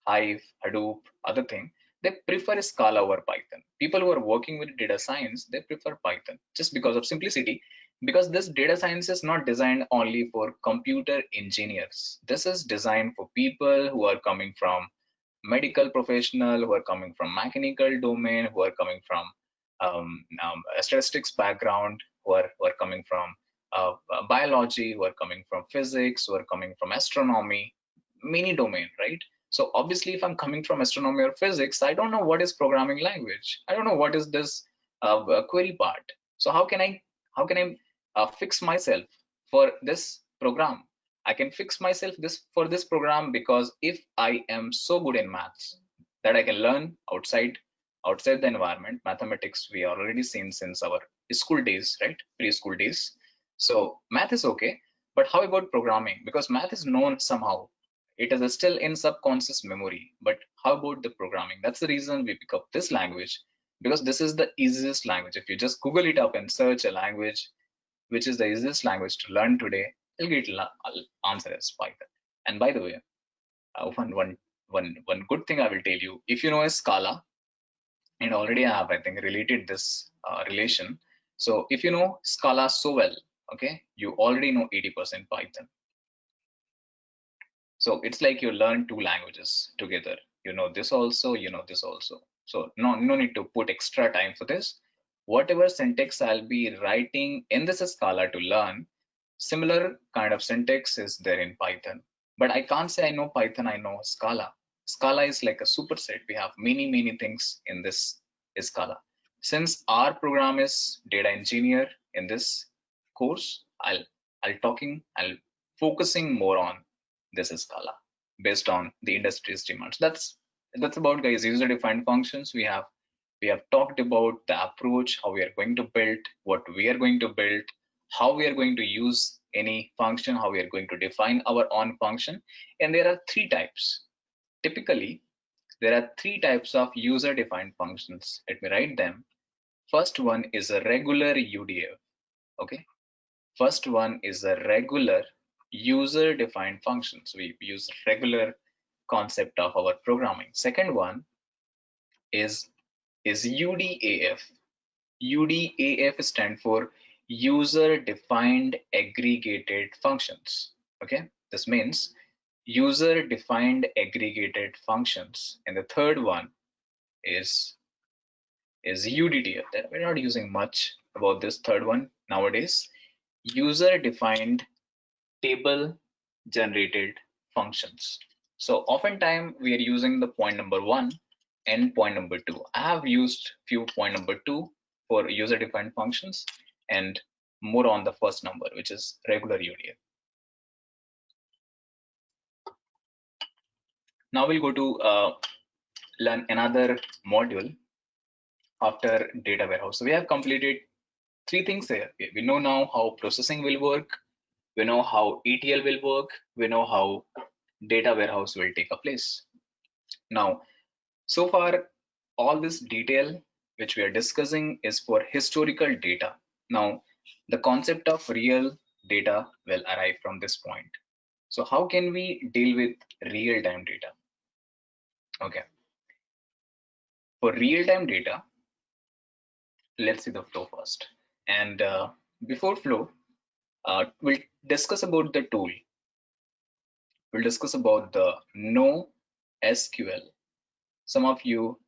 Hive, Hadoop, other thing, they prefer Scala over Python. People who are working with data science, they prefer Python just because of simplicity. Because this data science is not designed only for computer engineers. This is designed for people who are coming from medical professional, who are coming from mechanical domain, who are coming from a statistics background, who are coming from biology, who are coming from physics, who are coming from astronomy, many domain, right? So obviously, if I'm coming from astronomy or physics, I don't know what is programming language. I don't know what is this query part. So how can I fix myself for this program? I can fix myself this for this program because if I am so good in maths that I can learn outside the environment. Mathematics we already seen since our school days, right? Preschool days. So math is okay, but how about programming? Because math is known somehow. It is still in subconscious memory. But how about the programming? That's the reason we pick up this language, because this is the easiest language. If you just Google it up and search a language, which is the easiest language to learn today, you'll get answer as Python. And by the way, one good thing I will tell you: if you know a Scala, and already I have, I think, related this relation. So if you know Scala so well, okay, you already know 80% Python. So it's like you learn two languages together. You know this also, you know this also. So no need to put extra time for this. Whatever syntax I'll be writing in this Scala to learn, similar kind of syntax is there in Python. But I can't say I know Python, I know Scala. Scala is like a superset. We have many things in this Scala. Since our program is data engineer in this course, I'll focusing more on this Scala based on the industry's demands. That's about, guys, user defined functions. We have talked about the approach, how we are going to build, what we are going to build, how we are going to use any function, how we are going to define our own function. And there are three types. Typically, there are three types of user defined functions. Let me write them. First one is a regular UDF. Okay. First one is a regular user defined functions. We use regular concept of our programming. Second one is UDAF. UDAF stand for user defined aggregated functions. Okay, this means user defined aggregated functions. And the third one is UDTF. That we're not using much about this third one nowadays. User defined table generated functions. So oftentimes we are using the point number one and point number two. I have used few point number two for user defined functions and more on the first number, which is regular UDF. Now we'll go to learn another module after data warehouse. So we have completed three things here. We know now how processing will work. We know how ETL will work. We know how data warehouse will take a place. Now, so far, all this detail which we are discussing is for historical data. Now, the concept of real data will arrive from this point. So how can we deal with real-time data? Okay, for real-time data, let's see the flow first. And before flow, we'll discuss about the tool. We'll discuss about the NoSQL. Some of you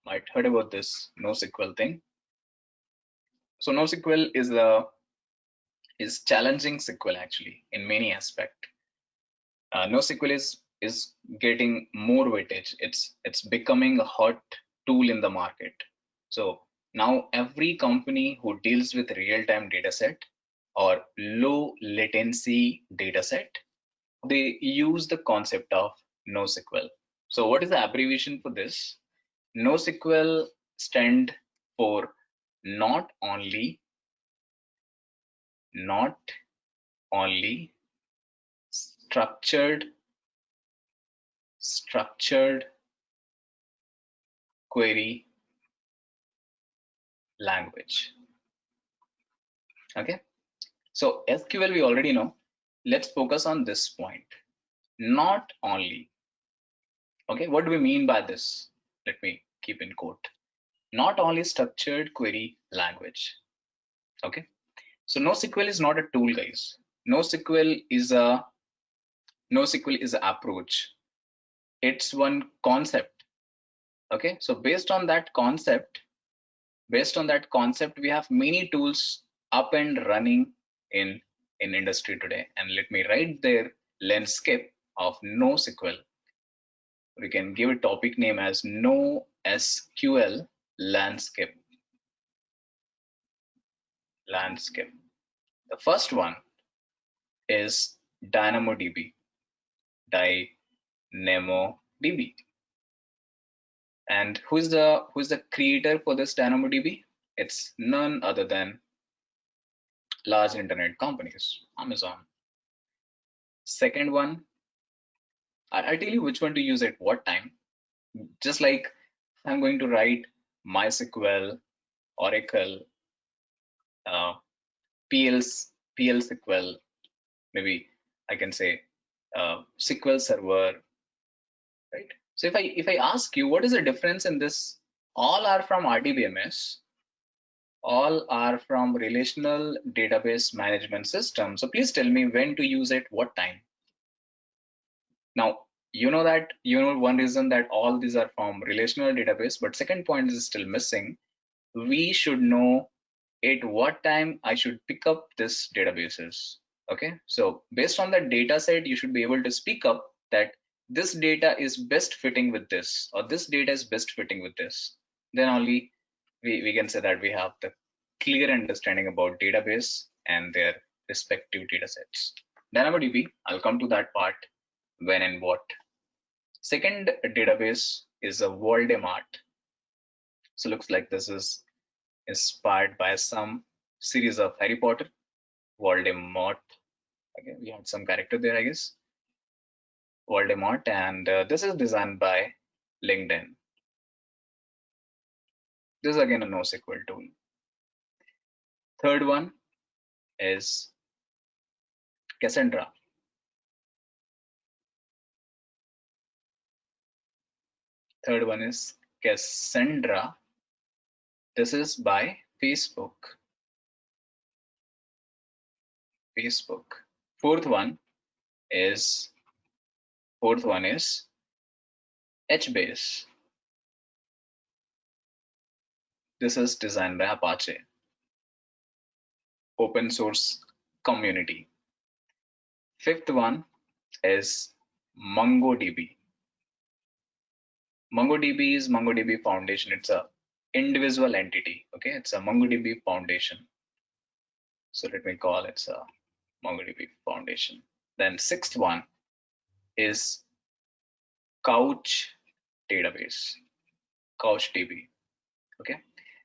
might heard about this NoSQL thing. So NoSQL is challenging SQL actually in many aspects. NoSQL is getting more weightage. It's becoming a hot tool in the market. So now every company who deals with real-time data set or low latency data set, they use the concept of NoSQL. So what is the abbreviation for this? NoSQL stand for not only structured query language. Okay, so SQL we already know. Let's focus on this point. Not only. Okay, what do we mean by this? Let me keep in quote. Not only structured query language. Okay, so NoSQL is not a tool, guys. NoSQL is a NoSQL is an approach. It's one concept. Okay, so based on that concept, we have many tools up and running in industry today. And let me write their landscape of NoSQL. We can give a topic name as NoSQL landscape. The first one is DynamoDB. And who's the creator for this DynamoDB? It's none other than large internet companies, Amazon. Second one, I'll tell you which one to use at what time. Just like I'm going to write MySQL, Oracle, PL SQL, maybe I can say SQL Server, right? So if I ask you what is the difference in this, all are from RDBMS, all are from relational database management system. So please tell me when to use it, what time. Now, one reason that all these are from relational database, but second point is still missing. We should know at what time I should pick up this databases. Okay, so based on that data set, you should be able to speak up that this data is best fitting with this, or this data is best fitting with this. Then only we can say that we have the clear understanding about database and their respective data sets. DynamoDB, I'll come to that part when and what. Second database is a Voldemort. So looks like this is inspired by some series of Harry Potter. Voldemort. Okay, we had some character there, I guess. Voldemort, and this is designed by LinkedIn. This is again a NoSQL tool. Third one is Cassandra. Third one is Cassandra. This is by Facebook. Fourth one is HBase. This is designed by Apache. Open source community. Fifth one is MongoDB. MongoDB is MongoDB Foundation. It's a individual entity. Okay, it's a MongoDB Foundation. So let me call it a MongoDB Foundation. Then sixth one is Couch Database, CouchDB. Okay.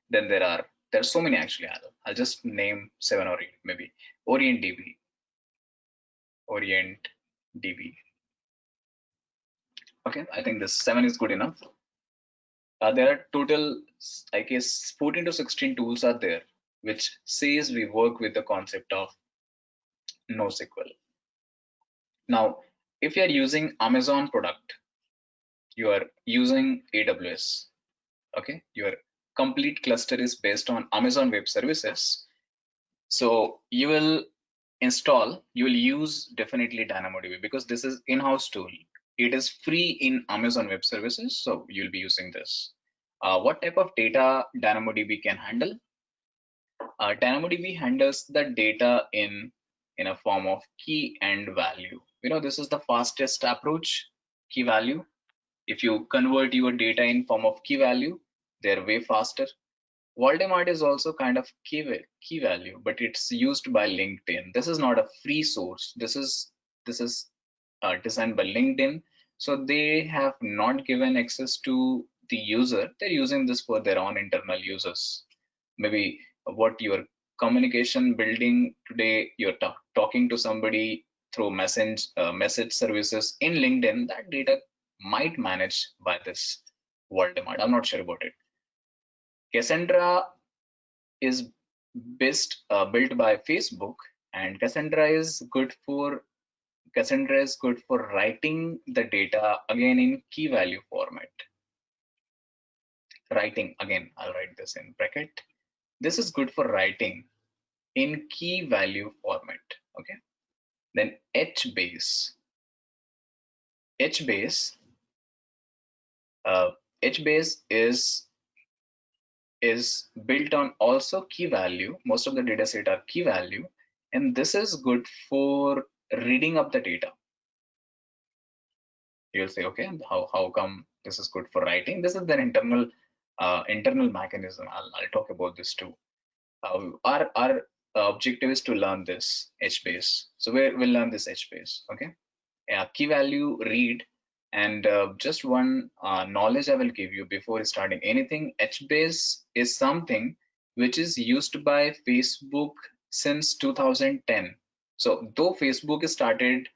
Then there are so many actually. I'll just name 7 or 8 maybe. OrientDB. orient DB. Okay, I think this 7 is good enough. There are total, I guess, 14 to 16 tools are there, which says we work with the concept of NoSQL. Now, if you are using Amazon product, you are using AWS. Okay, your complete cluster is based on Amazon Web Services. So you will use definitely DynamoDB because this is in-house tool. It is free in Amazon Web Services, so you'll be using this. What type of data DynamoDB can handle? DynamoDB handles the data in a form of key and value. This is the fastest approach, key value. If you convert your data in form of key value, they're way faster. Voldemort is also kind of key value, but it's used by LinkedIn. This is not a free source. This is designed by LinkedIn, so they have not given access to the user. They're using this for their own internal users. Maybe what your communication building today, you're talking to somebody through message services in LinkedIn. That data might manage by this Voldemort. I'm not sure about it. Cassandra is built by Facebook, and Cassandra is good for writing the data again in key value format. Writing again, I'll write this in bracket. This is good for writing in key value format. Okay. Then HBase. HBase is built on also key value. Most of the data set are key value, and this is good for reading up the data. You'll say, okay, how come this is good for writing? This is their internal mechanism. I'll talk about this too. Our objective is to learn this HBase. So we'll learn this HBase. Okay. Key value read, and just one knowledge I will give you before starting anything. HBase is something which is used by Facebook since 2010. So though Facebook started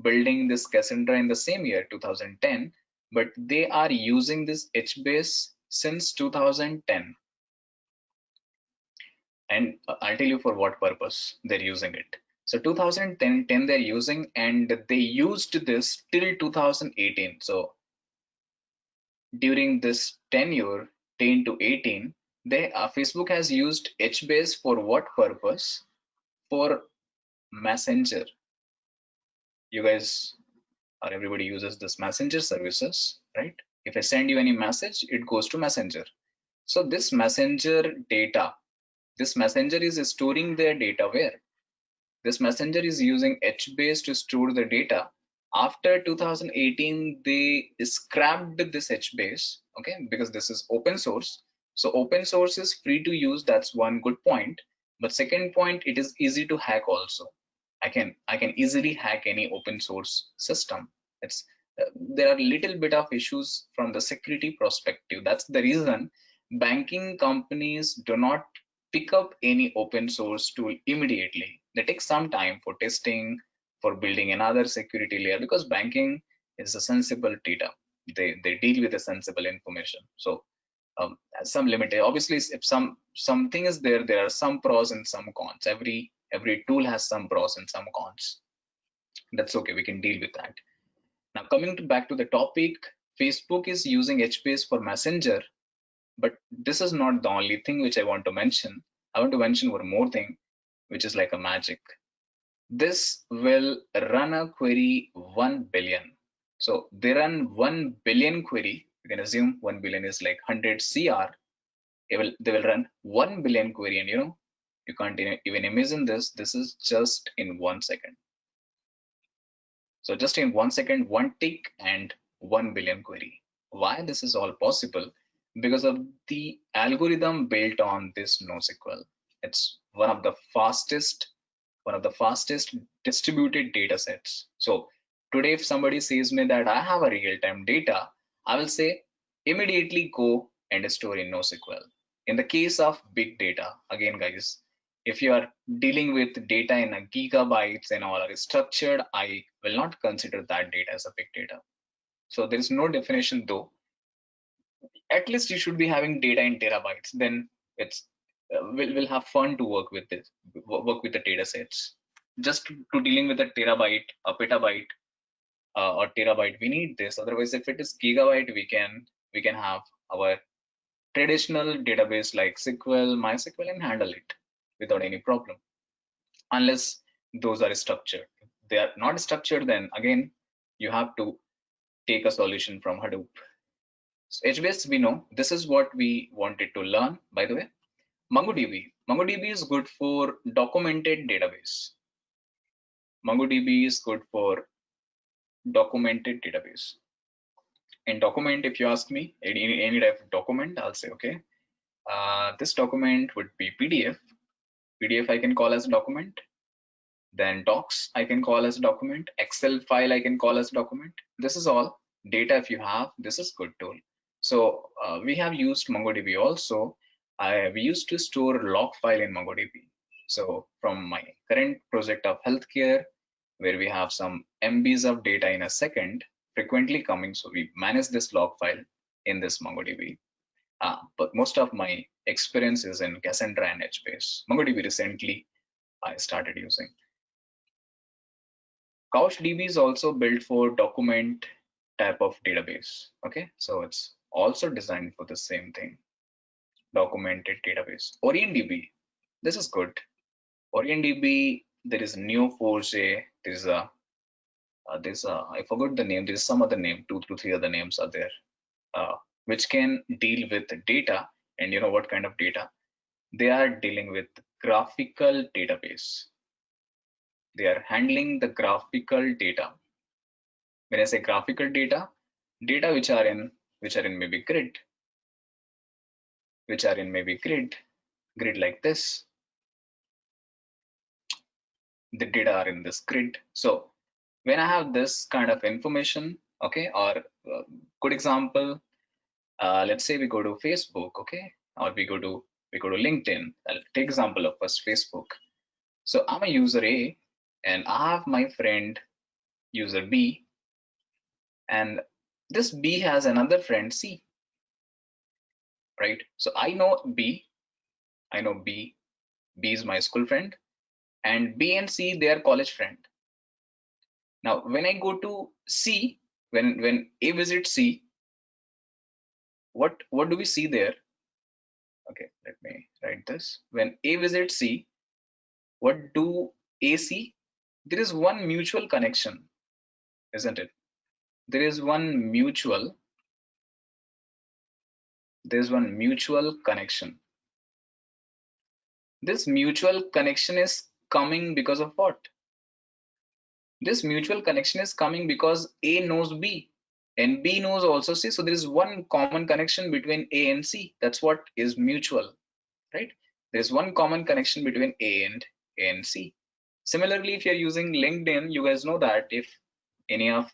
building this Cassandra in the same year 2010, but they are using this HBase since 2010. And I'll tell you for what purpose they're using it. So 2010 they're using, and they used this till 2018. So during this tenure, 10 to 18, Facebook has used HBase for what purpose? For Messenger. You guys, or everybody uses this Messenger services, right? If I send you any message, it goes to Messenger. So this Messenger data, this Messenger is storing their data where? This Messenger is using HBase to store the data. After 2018, they scrapped this HBase, okay, because this is open source. So open source is free to use. That's one good point. But second point, it is easy to hack also. I can easily hack any open source system. There are little bit of issues from the security perspective. That's the reason banking companies do not pick up any open source tool immediately. They take some time for testing, for building another security layer, because banking is a sensible data. They deal with the sensible information. So some limited, obviously, if something is there, there are some pros and some cons. Every tool has some pros and some cons. That's okay, we can deal with that. Now coming back to the topic, Facebook is using HBase for Messenger, but this is not the only thing which I want to mention. I want to mention one more thing, which is like a magic. This will run a query 1 billion. So they run 1 billion query. You can assume 1 billion is like 100 CR. They will run 1 billion query, and you can't even imagine this. This is just in 1 second. So just in 1 second, one tick and 1 billion query. Why this is all possible? Because of the algorithm built on this NoSQL. It's one of the fastest distributed data sets. So today, if somebody says me that I have a real-time data, I will say immediately go and store in NoSQL. In the case of big data, again guys, If you are dealing with data in a gigabytes and all are structured, I will not consider that data as a big data. So there is no definition though. At least you should be having data in terabytes. Then it's we'll have fun to work with this, work with the data sets. Just to dealing with a terabyte, a petabyte, or terabyte, we need this. Otherwise, if it is gigabyte, we can have our traditional database like SQL, MySQL, and handle it without any problem. Unless those are structured. If they are not structured, then again you have to take a solution from Hadoop. So HBase, we know this is what we wanted to learn. By the way, MongoDB. MongoDB is good for documented database. MongoDB is good for documented database. In document, if you ask me, any type of document, I'll say, okay, this document would be PDF. PDF I can call as a document. Then docs I can call as a document. Excel file I can call as a document. This is all data. If you have, this is good tool. So we have used MongoDB also. We used to store log file in MongoDB. So from my current project of healthcare, where we have some MBs of data in a second frequently coming, so we manage this log file in this MongoDB. But most of my experience is in Cassandra and HBase. MongoDB recently I started using. CouchDB is also built for document type of database. Okay, so it's also designed for the same thing, documented database. OrientDB, this is good. OrientDB, there is Neo4j, there's a I forgot the name. There's some other name, two to three other names are there, which can deal with data. And you know what kind of data? They are dealing with graphical database. They are handling the graphical data. When I say graphical data, data which are in maybe grid, grid like this. The data are in this grid. So when I have this kind of information, okay, or good example, let's say we go to Facebook, okay, or we go to LinkedIn. I'll take example of first Facebook. So I'm a user A, and I have my friend user B, and this B has another friend C, right? So I know B, B is my school friend, and B and C, they are college friend. Now, when I go to C, when A visits C, what do we see there? Okay, let me write this. When A visits C, what do A see? There is one mutual connection, isn't it? There is one mutual connection. This mutual connection is coming because of what? This mutual connection is coming because A knows B and B knows also C. So there is one common connection between A and C. That's what is mutual, right? There's one common connection between A and C. Similarly, if you're using LinkedIn, you guys know that if any of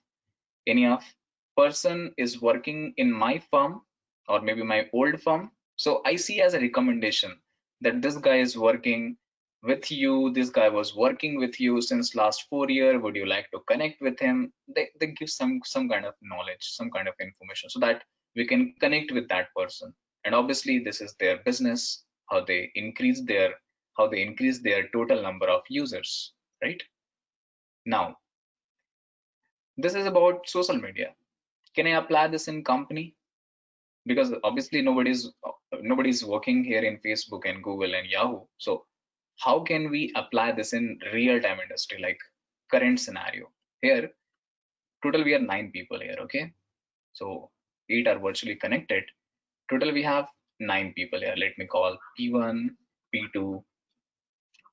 person is working in my firm or maybe my old firm, so I see as a recommendation that this guy is working with you, this guy was working with you since last 4 years, would you like to connect with him? They give some kind of knowledge, some kind of information, so that we can connect with that person. And obviously this is their business, how they increase their total number of users, right? Now this is about social media. Can I apply this in company? Because obviously nobody's working here in Facebook and Google and Yahoo. So how can we apply this in real-time industry, like current scenario? Here, total we are 9 people here, okay? So 8 are virtually connected. Total we have 9 people here. Let me call P1, P2,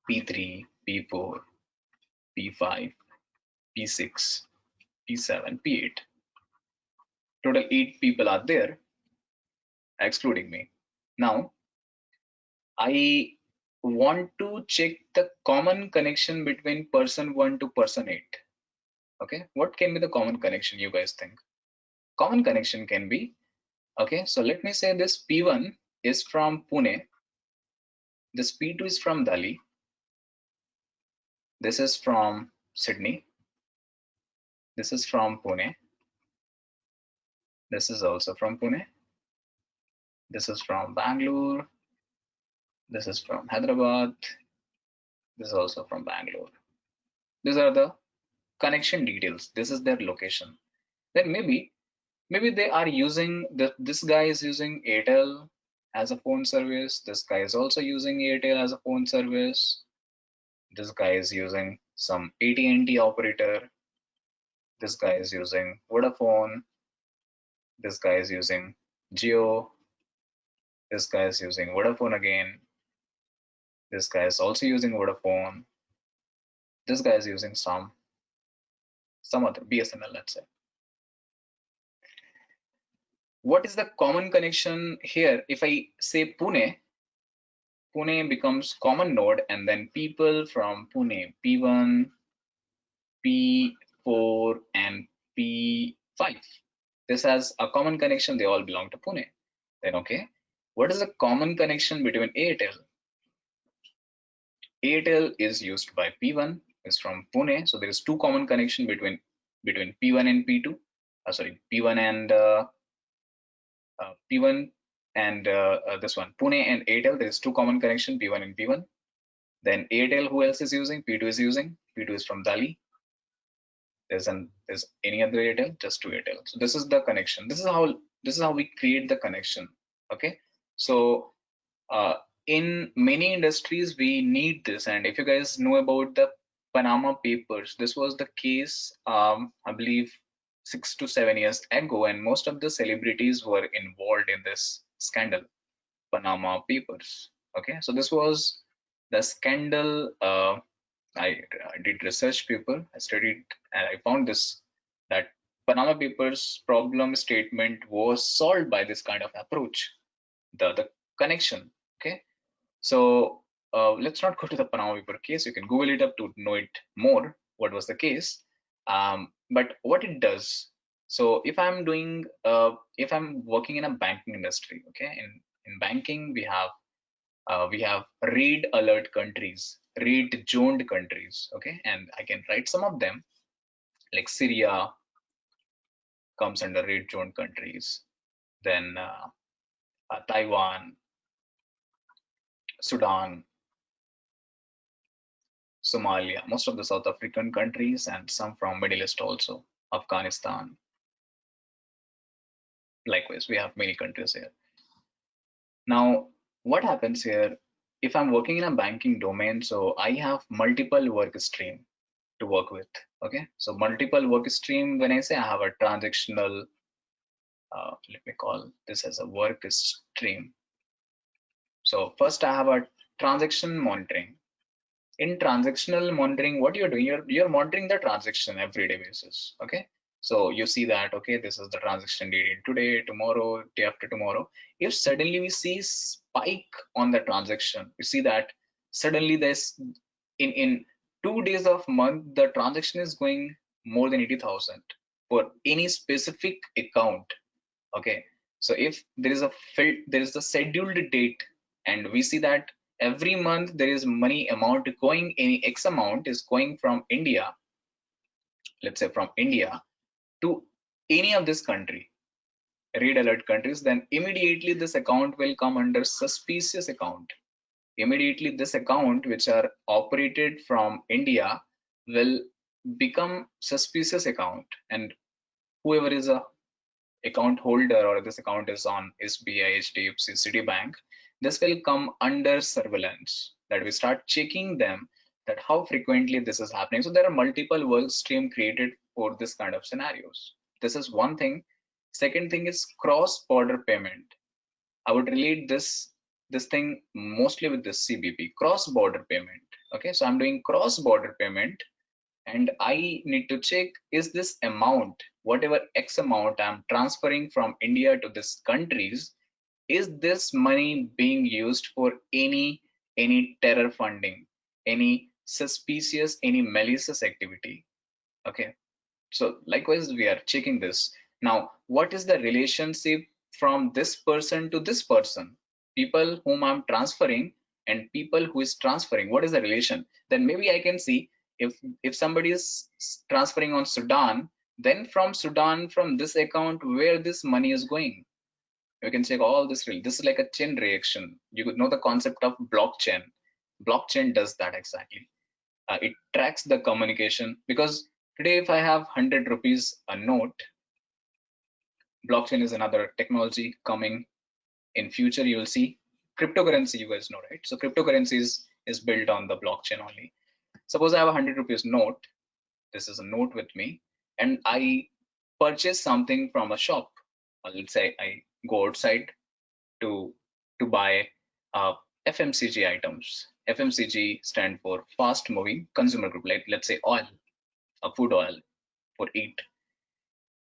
P3, P4, P5, P6, P7, P8. Total 8 people are there, excluding me. Now, I want to check the common connection between person 1 to person 8. Okay, what can be the common connection, you guys think? Common connection can be, okay, so let me say this P1 is from Pune, this P2 is from Delhi, This is from Sydney. This is from Pune. This is also from Pune. This is from Bangalore. This is from Hyderabad. This is also from Bangalore. These are the connection details. This is their location. Then maybe they are using this guy is using Airtel as a phone service. This guy is also using Airtel as a phone service. This guy is using some AT&T operator. This guy is using Vodafone. This guy is using Geo. This guy is using Vodafone again. This guy is also using Vodafone. This guy is using some other BSNL, let's say. What is the common connection here? If I say Pune, Pune becomes common node, and then people from Pune, P1, P4, and P5. This has a common connection. They all belong to Pune. Then, okay, what is the common connection between Airtel? Airtel is used by P1, is from Pune. So there is two common connection between P1 and P2. Sorry, P1 and P1 and this one, Pune and Airtel. There is two common connection, P1 and P1. Then Airtel, who else is using? P2 is using. P2 is from Delhi. There's any other Airtel? Just two Airtel. So this is the connection. This is how we create the connection. Okay. So in many industries we need this, and if you guys know about the Panama Papers, this was the case I believe 6 to 7 years ago, and most of the celebrities were involved in this scandal, Panama Papers. Okay, so this was the scandal. I did research paper, I studied, and I found this, that Panama Papers problem statement was solved by this kind of approach, the connection. Okay, so let's not go to the Panama paper case. You can Google it up to know it more. What was the case? But what it does. So if I'm doing, if I'm working in a banking industry, okay, in banking we have red alert countries, red zoned countries, okay, and I can write some of them, like Syria comes under red zoned countries, then Taiwan, Sudan, Somalia, most of the South African countries, and some from Middle East also, Afghanistan. Likewise, we have many countries here. Now, what happens here? If I'm working in a banking domain, so I have multiple work stream to work with. Okay, so multiple work stream. When I say I have a transactional, let me call this as a work stream. So first I have a transaction monitoring. In transactional monitoring, what you're doing, you're monitoring the transaction everyday basis. Okay, so you see that, okay, this is the transaction dated today, tomorrow, day after tomorrow. If suddenly we see spike on the transaction, we see that suddenly there's in 2 days of month the transaction is going more than 80,000 for any specific account. Okay, so if there is a scheduled date, and we see that every month there is money amount going, any X amount is going from India, let's say from India to any of this country, red alert countries, then immediately this account will come under suspicious account. Immediately this account which are operated from India will become suspicious account, and whoever is a account holder or this account is on SBI, HDFC, Citibank, this will come under surveillance, that we start checking them, that how frequently this is happening. So there are multiple work stream created for this kind of scenarios. This is one thing. Second thing is cross-border payment. I would relate this thing mostly with the CBP, cross-border payment. Okay, so I'm doing cross-border payment, and I need to check, is this amount, whatever X amount I'm transferring from India to this countries, is this money being used for any terror funding, any suspicious, any malicious activity? Okay, so likewise we are checking this. Now, what is the relationship from this person to this person? People whom I'm transferring and people who is transferring, what is the relation? Then maybe I can see, if somebody is transferring on Sudan, then from Sudan, from this account, where this money is going, we can check all this. This is like a chain reaction. You could know the concept of blockchain. Blockchain does that exactly. It tracks the communication, because today if I have 100 rupees a note, blockchain is another technology coming in future. You will see cryptocurrency, you guys know, right? So cryptocurrency is built on the blockchain only. Suppose I have a 100 rupees note. This is a note with me, and I purchase something from a shop. Let's say I go outside to buy FMCG items. FMCG stand for fast moving consumer group, like let's say oil, food oil for eat.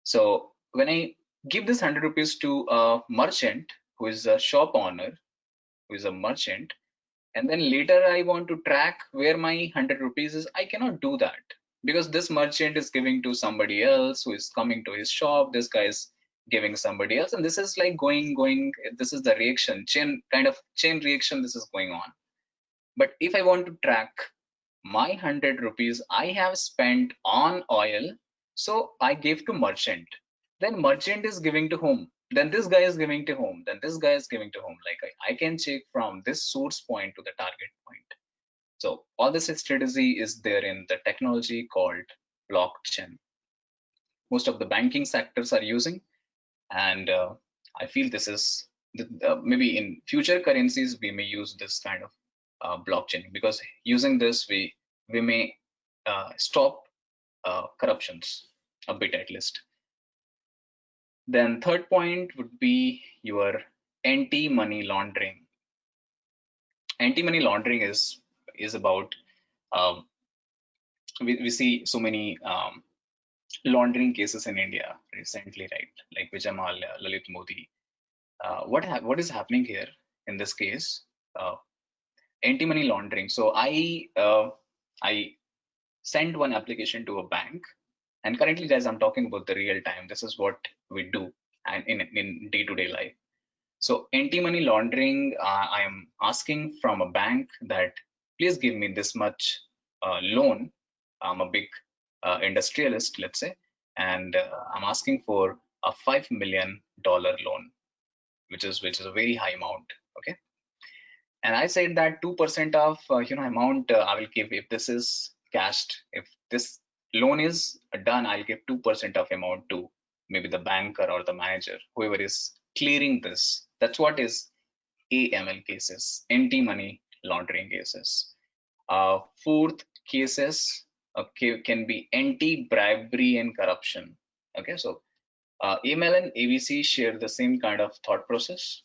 So when I give this 100 rupees to a merchant who is a shop owner, who is a merchant, and then later I want to track where my 100 rupees is, I cannot do that, because this merchant is giving to somebody else who is coming to his shop. This guy is giving somebody else, and this is like going. This is the reaction chain, kind of chain reaction. This is going on. But if I want to track my 100 rupees I have spent on oil, so I gave to merchant. Then merchant is giving to whom? Then this guy is giving to whom? Then this guy is giving to whom? Like I can check from this source point to the target point. So all this strategy is there in the technology called blockchain. Most of the banking sectors are using, and I feel this is maybe in future currencies we may use this kind of blockchain, because using this we may stop corruptions a bit at least. Then third point would be your anti-money laundering. Anti-money laundering is about we see so many laundering cases in India recently, right? Like Vijay Mallya, Lalit Modi. What is happening here in this case? Anti-money laundering. So I sent one application to a bank, and currently, guys, I'm talking about the real time. This is what we do and in day-to-day life. So anti-money laundering, I am asking from a bank that please give me this much loan. I'm a big industrialist, let's say, and I'm asking for a $5 million loan, which is a very high amount. Okay, and I said that 2% of amount I will give if this is cashed. If this loan is done, I'll give 2% of amount to maybe the banker or the manager, whoever is clearing this. That's what is AML cases, anti-money laundering cases. Fourth cases can be anti-bribery and corruption. Okay, so AML and ABC share the same kind of thought process,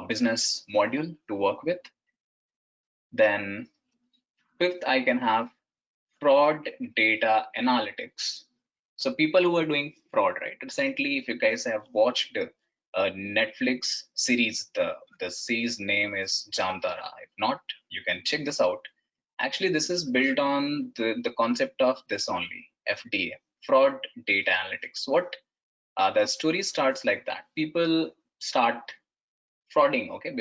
business module to work with. Then fifth, I can have fraud data analytics. So people who are doing fraud, right? Recently, if you guys have watched a Netflix series, the series name is Jamdara. If not, you can check this out. Actually, this is built on the concept of this only, FDA, fraud data analytics. What the story starts like that. People start frauding, okay, uh,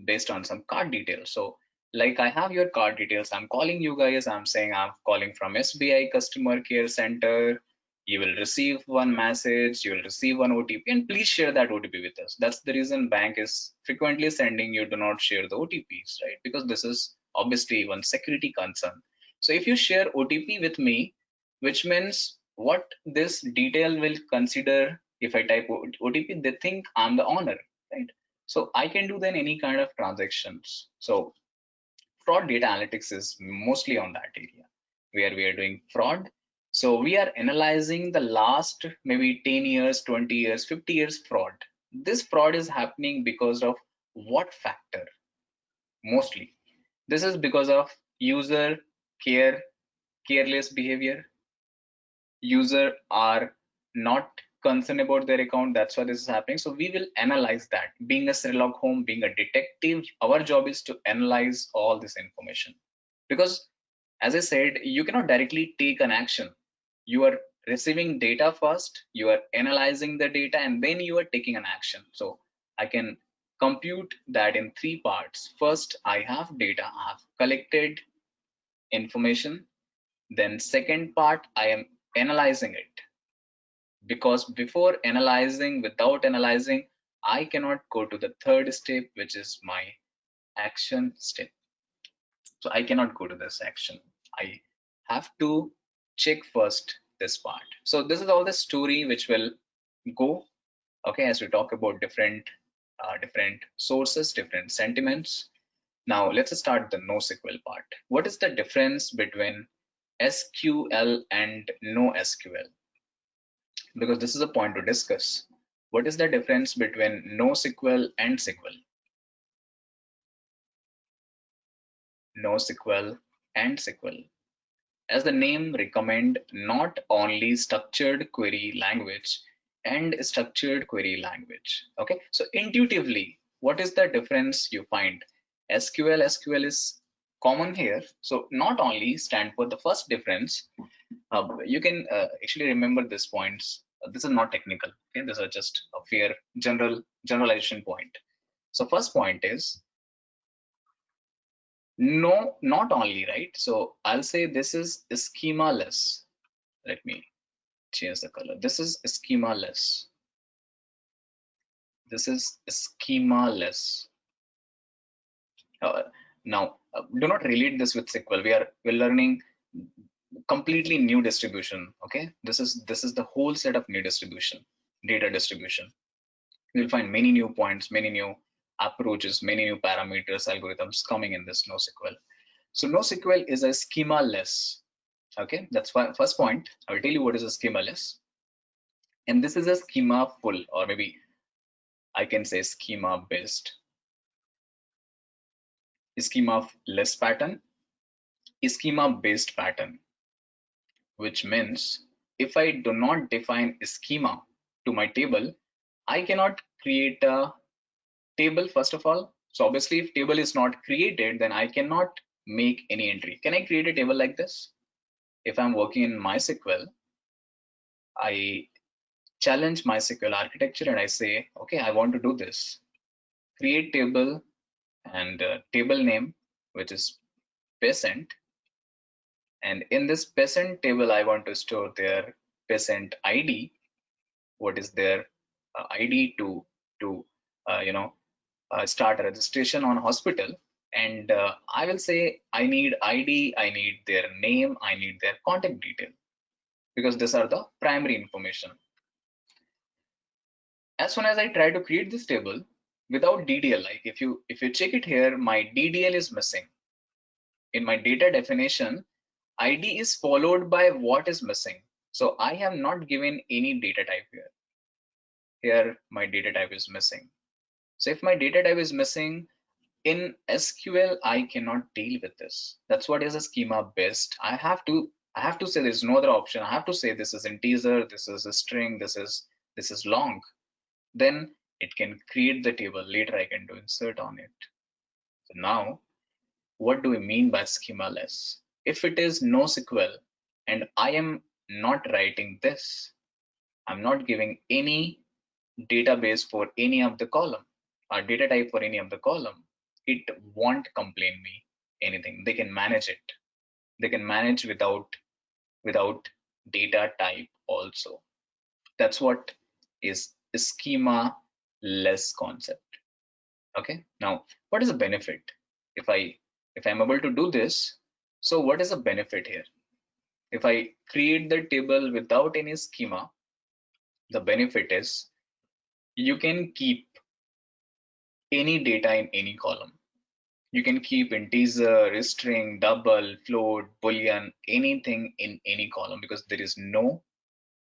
based on some card details. So like I have your card details, I'm calling you guys, I'm saying I'm calling from SBI customer care center. You will receive one message, you will receive one OTP, and please share that OTP with us. That's the reason bank is frequently sending you do not share the OTPs, right? Because this is obviously one security concern. So if you share OTP with me, which means what this detail will consider, if I type OTP, they think I'm the owner, right? So I can do then any kind of transactions. So fraud data analytics is mostly on that area where we are doing fraud. So we are analyzing the last maybe 10 years, 20 years, 50 years fraud. This fraud is happening because of what factor? Mostly. This is because of user careless behavior. User are not concerned about their account. That's why this is happening. So we will analyze that. Being a Sherlock Holmes, being a detective, our job is to analyze all this information, because as I said, you cannot directly take an action. You are receiving data first, you are analyzing the data, and then you are taking an action. So I can compute that in three parts. First, I have data, I have collected information. Then second part, I am analyzing it, because before analyzing, without analyzing, I cannot go to the third step, which is my action step. So I cannot go to this action. I have to check first this part. So this is all the story which will go, okay, as we talk about different sources, different sentiments. Now let's start the NoSQL part. What is the difference between SQL and NoSQL? Because this is a point to discuss. What is the difference between NoSQL and SQL? NoSQL and SQL. As the name recommend, not only structured query language and structured query language. Okay, so intuitively, what is the difference you find? SQL is common here. So not only stand for the first difference, you can actually remember these points. This is not technical. Okay, these are just a fair generalization point. So first point is no, not only, right? So I'll say this is schema-less. Let me change the color. This is schema-less. This is schema-less. Now, do not relate this with SQL. We're learning completely new distribution. Okay, this is the whole set of new distribution, data distribution. You'll find many new points, many new approaches, many new parameters, algorithms coming in this NoSQL. So NoSQL is a schema-less. Okay, that's why first point. I'll tell you what is a schema-less, and this is a schema full, or maybe I can say schema based. Schema less pattern, schema based pattern, which means if I do not define a schema to my table, I cannot create a table first of all. So obviously if table is not created, then I cannot make any entry. Can I create a table like this? If I'm working in MySQL, I challenge MySQL architecture and I say, okay, I want to do this. Create table and table name, which is patient. And in this patient table, I want to store their patient ID. What is their ID to start registration on hospital? And I will say I need ID, I need their name, I need their contact detail, because these are the primary information. As soon as I try to create this table without DDL, like if you check it here, my DDL is missing. In my data definition, ID is followed by what is missing. So I have not given any data type here. Here my data type is missing. So if my data type is missing in SQL, I cannot deal with this. That's what is a schema based. I have to say there's no other option. I have to say this is integer, this is a string, this is long. Then it can create the table. Later I can do insert on it. So now, what do we mean by schema-less? If it is NoSQL and I am not writing this, I'm not giving any database for any of the column or data type for any of the column, it won't complain me anything. They can manage it. They can manage without data type also. That's what is schema less concept. Okay, now what is the benefit if I'm able to do this? So what is the benefit here? If I create the table without any schema, the benefit is you can keep any data in any column. You can keep integer, string, double, float, boolean, anything in any column, because there is no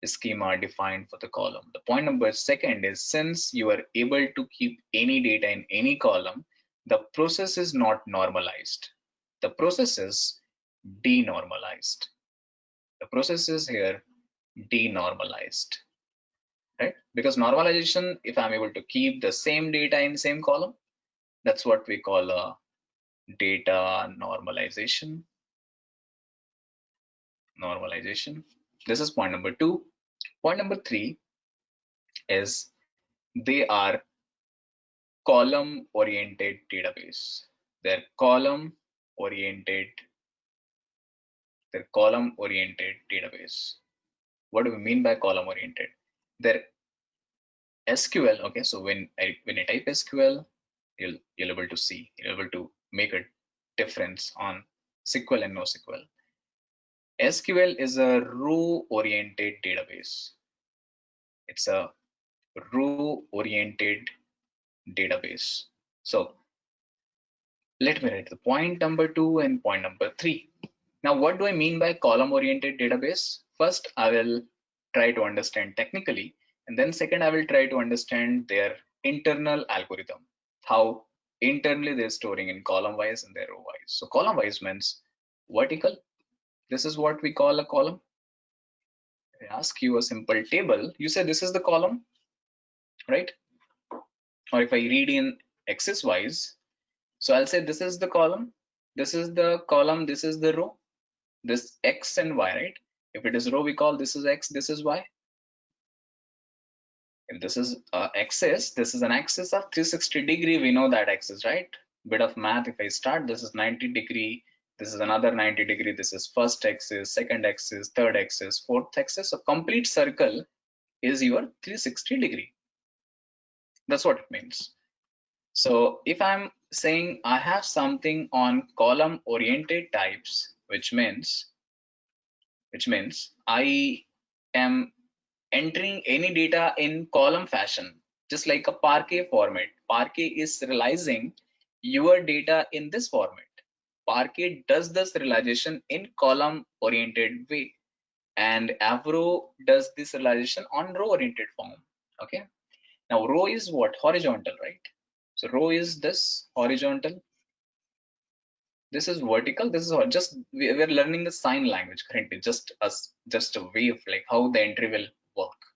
schema defined for the column. The point number second is, since you are able to keep any data in any column, the process is not normalized. The process is denormalized. The process is here denormalized, right? Because normalization, if I'm able to keep the same data in same column, that's what we call a data normalization. This is point number two. Point number three is they are column oriented database. They're column oriented the column oriented database. What do we mean by column oriented? Their SQL, okay, so when I type SQL, you'll able to see, you're able to make a difference on SQL and NoSQL. SQL is a row oriented database. It's a row oriented database. So let me write the point number 2 and point number 3. Now, what do I mean by column oriented database? First, I will try to understand technically, and then second, I will try to understand their internal algorithm, how internally they're storing in column wise and their row wise. So column wise means vertical. This is what we call a column. If I ask you a simple table, you say this is the column, right? Or if I read in axis wise, so I'll say this is the column, this is the column, this is the row, this X and Y, right? If it is row, we call this is X, this is Y. If this is axis, this is an axis of 360-degree. We know that axis, right? Bit of math. If I start, this is 90-degree. This is another 90-degree. This is first axis, second axis, third axis, fourth axis. So complete circle is your 360-degree. That's what it means. So if I'm saying I have something on column oriented types, which means I am entering any data in column fashion, just like a Parquet format. Parquet is realizing your data in this format. Parquet does this realization in column oriented way, and Avro does this realization on row oriented form. Okay. Now row is what? Horizontal, right? So row is this horizontal. This is vertical. This is just we're learning the sign language currently, just a way of like how the entry will work.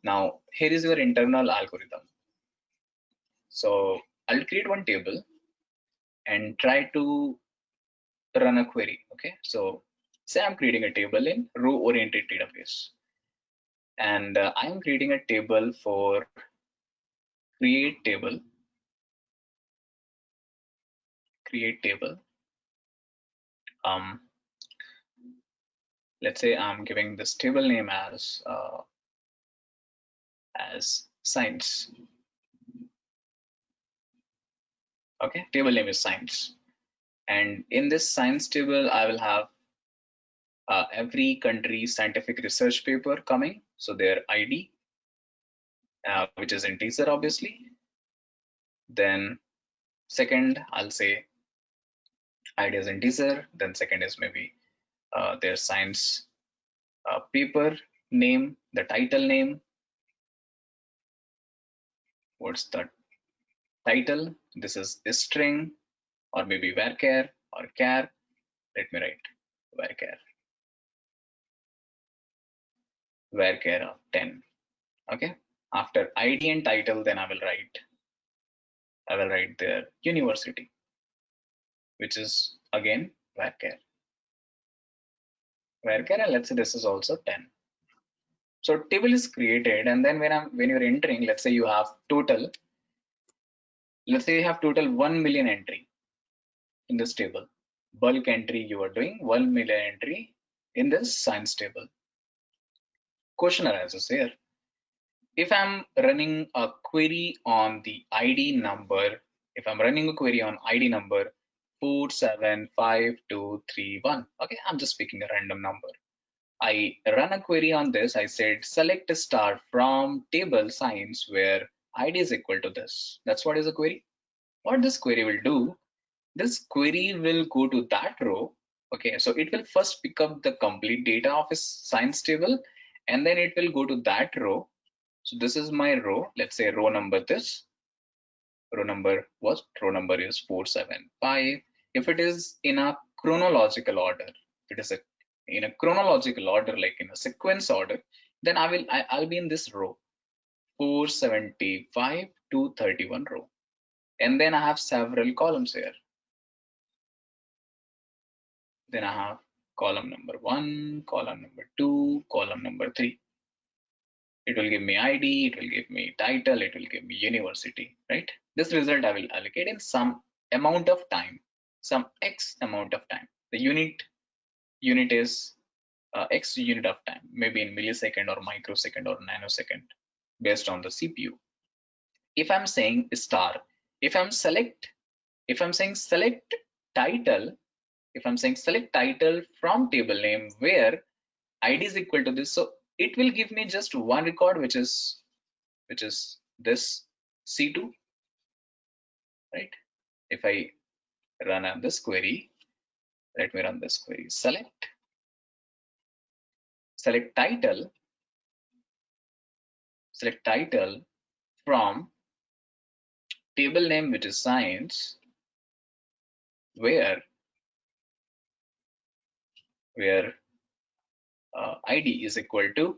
Now here is your internal algorithm. So I'll create one table and try to run a query. Okay, so say I'm creating a table in row oriented database, and I am creating a table for create table. Um, let's say I'm giving this table name as science. Okay, table name is science, and in this science table I will have every country's scientific research paper coming, so their ID, which is integer obviously. Then second I'll say ID is integer, then second is maybe their science paper name, the title name. What's the title? This is a string, or maybe varchar or char. Let me write varchar of 10. Okay, after ID and title, then I will write their university, which is again varchar, and let's say this is also 10. So table is created, and then when you're entering, let's say you have total, let's say you have total 1 million entry in this table. Bulk entry you are doing 1 million entry in this science table. Question arises here. If I'm running a query on the ID number, if I'm running a query on ID number 475231, okay, I'm just picking a random number. I run a query on this. I said select a star from table science where ID is equal to this. That's what is a query. What this query will do, this query will go to that row. Okay, so it will first pick up the complete data of a science table, and then it will go to that row. So this is my row. Let's say row number this. Row number is 475. If it is in a chronological order, if it is in a chronological order, like in a sequence order, then I'll be in this row 475 to 31 row, and then I have several columns here. Then I have column number 1, column number 2, column number 3. It will give me ID, it will give me title, it will give me university, right? This result I will allocate in some amount of time, some X amount of time. The unit unit is X unit of time, maybe in millisecond or microsecond or nanosecond based on the CPU. If I'm saying star, if I'm saying select title, if I'm saying select title from table name where ID is equal to this, so it will give me just one record, which is this C2, right? If I run on this query, let me run this query. Select title from table name, which is science, where ID is equal to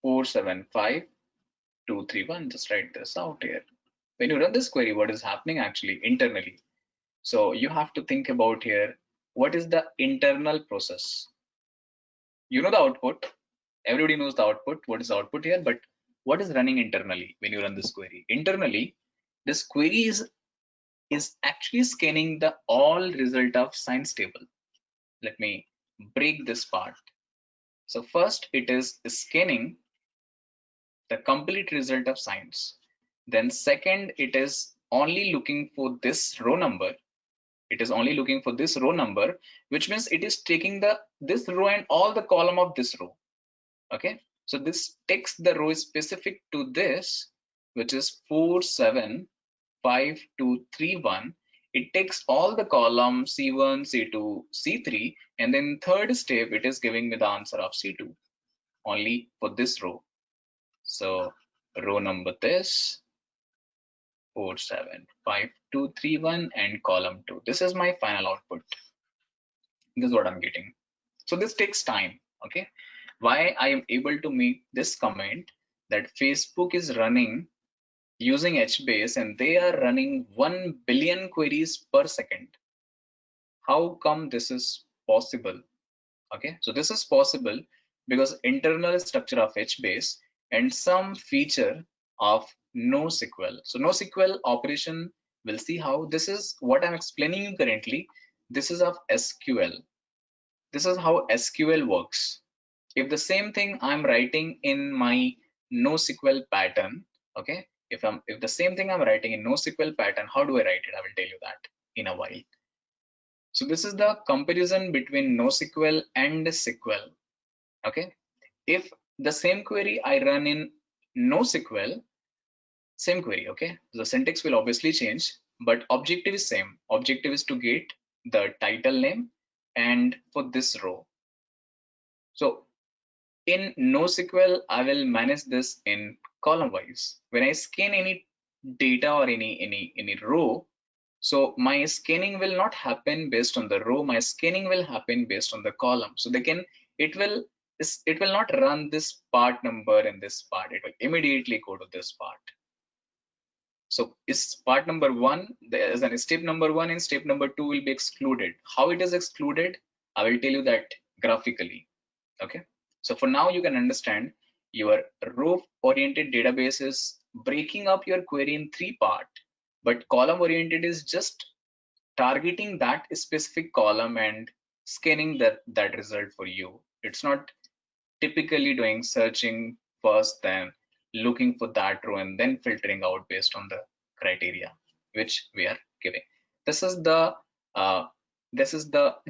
475231. Just write this out here. When you run this query, what is happening actually internally? So you have to think about here, what is the internal process? You know the output. Everybody knows the output. What is the output here? But what is running internally when you run this query? Internally, this query is actually scanning the all result of science table. Let me break this part. So first it is scanning the complete result of science. Then second, it is only looking for this row number. It is only looking for this row number, which means it is taking this row and all the column of this row. Okay, so this takes the row specific to this, which is 475231. It takes all the column C1, C2, C3, and then third step it is giving me the answer of C2 only for this row. So row number this 475231 and column 2. This is my final output. This is what I'm getting. So this takes time. Okay, why I am able to make this comment that Facebook is running using HBase and they are running 1 billion queries per second. How come this is possible? Okay, so this is possible because internal structure of HBase and some feature of NoSQL. So NoSQL operation, we'll see how this is what I'm explaining you currently. This is of SQL. This is how SQL works. If the same thing I'm writing in my NoSQL pattern, okay, if the same thing I'm writing in NoSQL pattern, how do I write it? I will tell you that in a while. So this is the comparison between NoSQL and SQL. Okay, if the same query I run in NoSQL, same query, okay, the syntax will obviously change, but objective is same. Objective is to get the title name and for this row. So in NoSQL, I will manage this in column wise. When I scan any data or any row, so my scanning will not happen based on the row. My scanning will happen based on the column. So it will not run this part number and this part. It will immediately go to this part. So is part number one, there is a step number one and step number two will be excluded. How it is excluded? I will tell you that graphically. Okay. So for now, you can understand your row oriented database is breaking up your query in three parts, but column oriented is just targeting that specific column and scanning that result for you. It's not typically doing searching first, then looking for that row and then filtering out based on the criteria which we are giving. This is the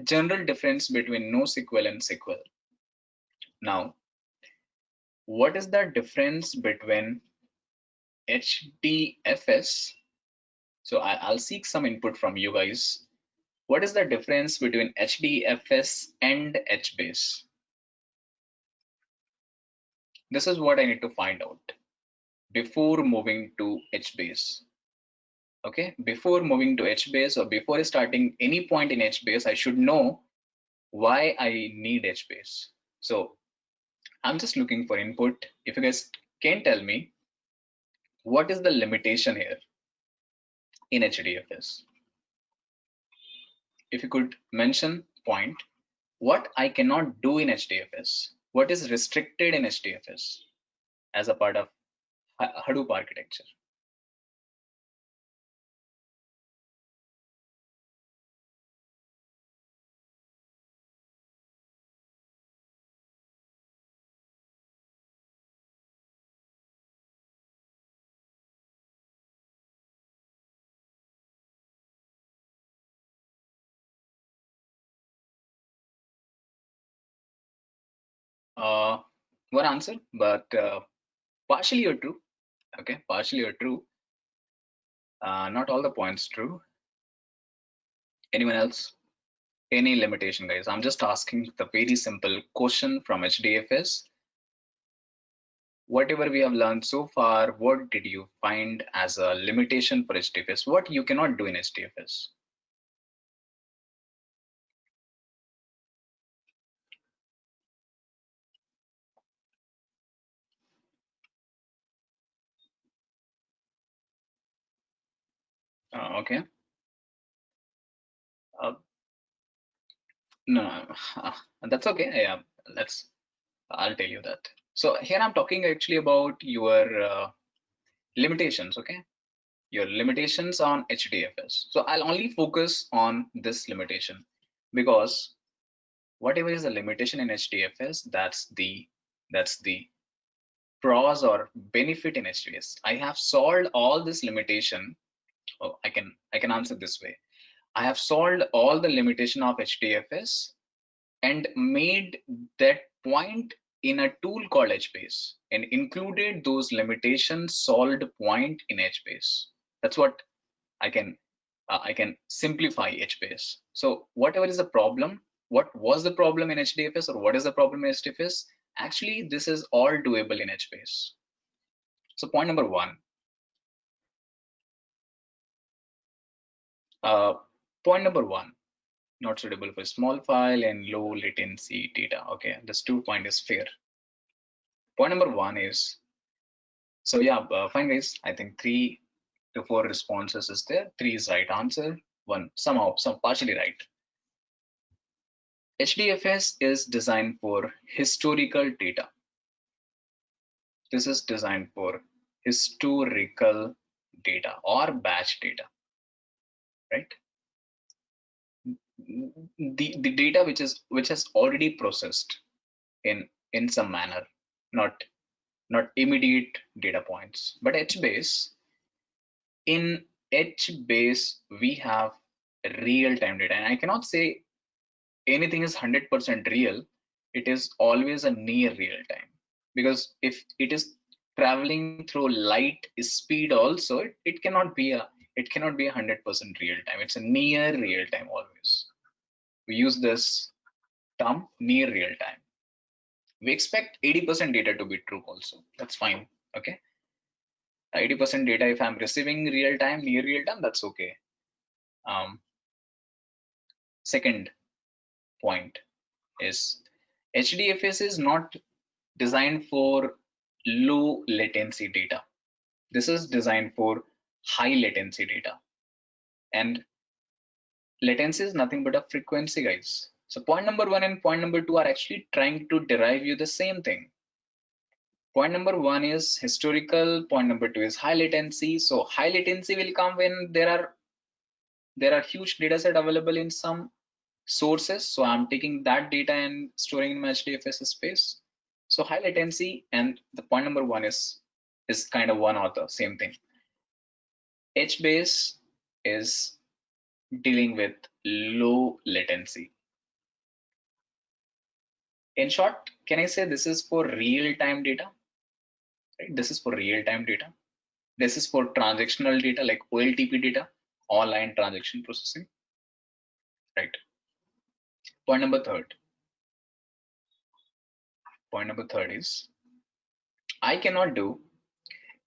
general difference between NoSQL and SQL. Now, what is the difference between HDFS? So I'll seek some input from you guys. What is the difference between HDFS and HBase? This is what I need to find out before moving to HBase. Okay, before moving to HBase or before starting any point in HBase, I should know why I need HBase. So I'm just looking for input. If you guys can tell me what is the limitation here in HDFS. If you could mention point, what I cannot do in HDFS, what is restricted in HDFS as a part of Hadoop architecture. one answer, but partially are true. Okay, partially are true. Not all the points true. Anyone else? Any limitation, guys? I'm just asking the very simple question from HDFS. Whatever we have learned so far, what did you find as a limitation for HDFS? What you cannot do in HDFS? Okay. Uh, no, that's okay. Yeah, let's. I'll tell you that. So here I'm talking actually about your limitations. Okay, your limitations on HDFS. So I'll only focus on this limitation because whatever is the limitation in HDFS, that's the pros or benefit in HDFS. I have solved all this limitation. Oh, I can answer this way. I have solved all the limitation of HDFS and made that point in a tool called HBase and included those limitations solved point in HBase. That's what I can simplify HBase. So whatever is the problem, what was the problem in HDFS or what is the problem in HDFS? Actually, this is all doable in HBase. So point number one. Uh, Point number one, not suitable for small file and low latency data. Okay, this 2 point is fair. Point number one is, so yeah, fine guys. I think 3 to 4 responses is there. 3 is right answer. One somehow some partially right. HDFS is designed for historical data. This is designed for historical data or batch data, right? The data which has already processed in some manner, not immediate data points. But HBase, in HBase we have real-time data, and I cannot say anything is 100% real. It is always a near real time, because if it is traveling through light speed also, it cannot be a 100% real time. It's a near real time always. We use this term near real time. We expect 80% data to be true also. That's fine. Okay, 80% data, if I'm receiving real time, near real time, that's okay. Second point is HDFS is not designed for low latency data. This is designed for high latency data, and latency is nothing but a frequency, guys. So point number one and point number two are actually trying to derive you the same thing. Point number one is historical, point number two is high latency. So high latency will come when there are huge data set available in some sources. So I'm taking that data and storing in my HDFS space. So high latency, and the point number one is kind of one or the same thing. HBase is dealing with low latency. In short, can I say this is for real-time data? Right? This is for real-time data. This is for transactional data like OLTP data, online transaction processing. Right. Point number third. Point number third is I cannot do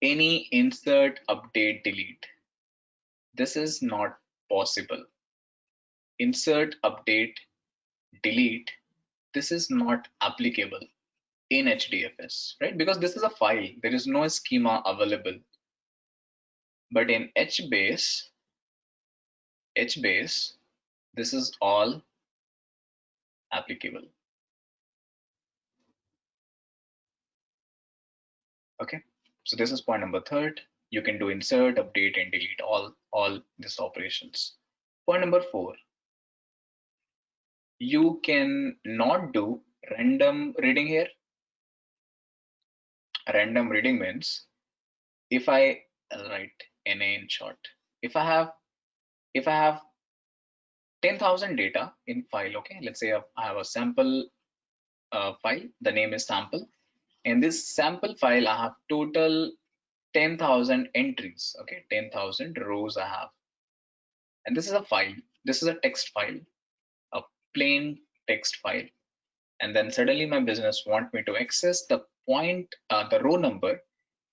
any insert, update, delete. This is not possible. Insert, update, delete. This is not applicable in HDFS, right? Because this is a file, there is no schema available. But in HBase, this is all applicable. Okay, so this is point number third. You can do insert, update, and delete all these operations. Point number four, you can not do random reading here. Random reading means if I write NA in short, if I have 10,000 data in file, okay, let's say I have a sample file. The name is sample. In this sample file, I have total 10,000 entries. Okay, 10,000 rows I have. And this is a file. This is a text file, a plain text file. And then suddenly my business want me to access the row number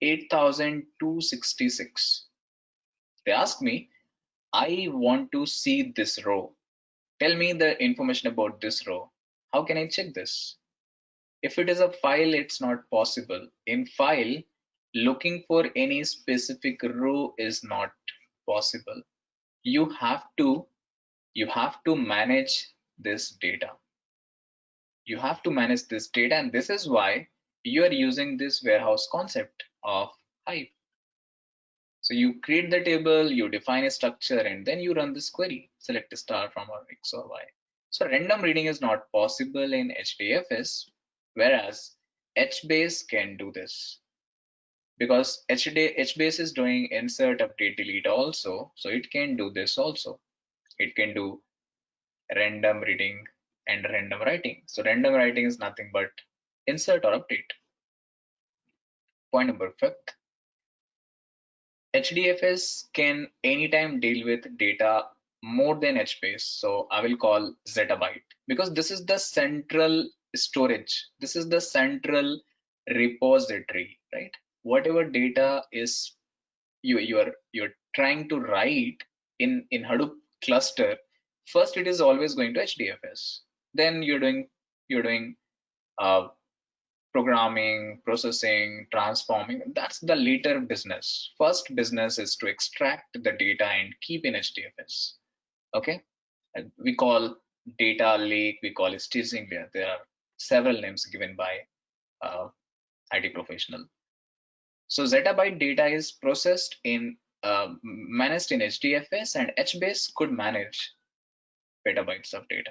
8,266. They ask me, I want to see this row. Tell me the information about this row. How can I check this? If it is a file, it's not possible. In file, looking for any specific row is not possible. You have to manage this data. You have to manage this data, and this is why you are using this warehouse concept of Hive. So you create the table, you define a structure, and then you run this query. Select a star from or X or Y. So random reading is not possible in HDFS, whereas HBase can do this. Because HBase is doing insert, update, delete also, so it can do this also. It can do random reading and random writing. So random writing is nothing but insert or update. Point number 5. HDFS can anytime deal with data more than HBase. So I will call zettabyte because this is the central storage. This is the central repository, right? Whatever data is you're trying to write in Hadoop cluster, first it is always going to HDFS. Then you're doing uh, programming, processing, transforming. That's the later business. First business is to extract the data and keep in HDFS. Okay, and we call data lake, we call it staging layer. There are several names given by IT professional. So zettabyte data is processed in managed in HDFS, and HBase could manage petabytes of data.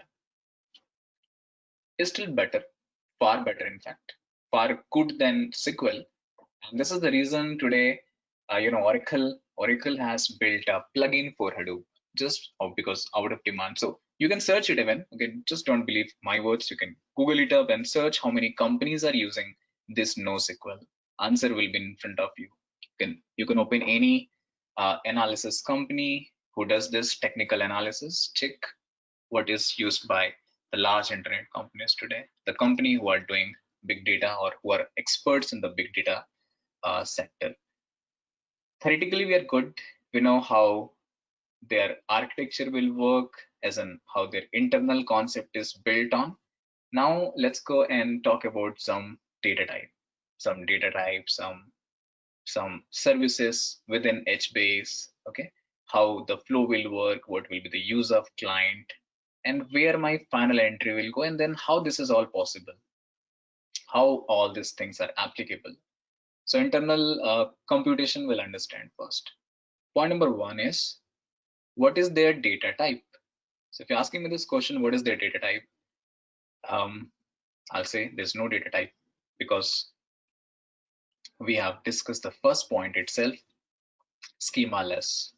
Is still better, far better in fact, far good than SQL. And this is the reason today, Oracle has built a plugin for Hadoop just because out of demand. So you can search it even. Okay, just don't believe my words. You can Google it up and search how many companies are using this NoSQL. Answer will be in front of you. You can open any analysis company who does this technical analysis. Check what is used by the large internet companies today. The company who are doing big data or who are experts in the big data sector. Theoretically, we are good. We know how their architecture will work, as in how their internal concept is built on. Now let's go and talk about some data type, some services within HBase. Okay, how the flow will work, what will be the use of client, and where my final entry will go, and then how this is all possible, how all these things are applicable. So internal computation will understand first. Point number 1 is, what is their data type? So if you're asking me this question, what is their data type? I'll say there's no data type because we have discussed the first point itself, schema-less.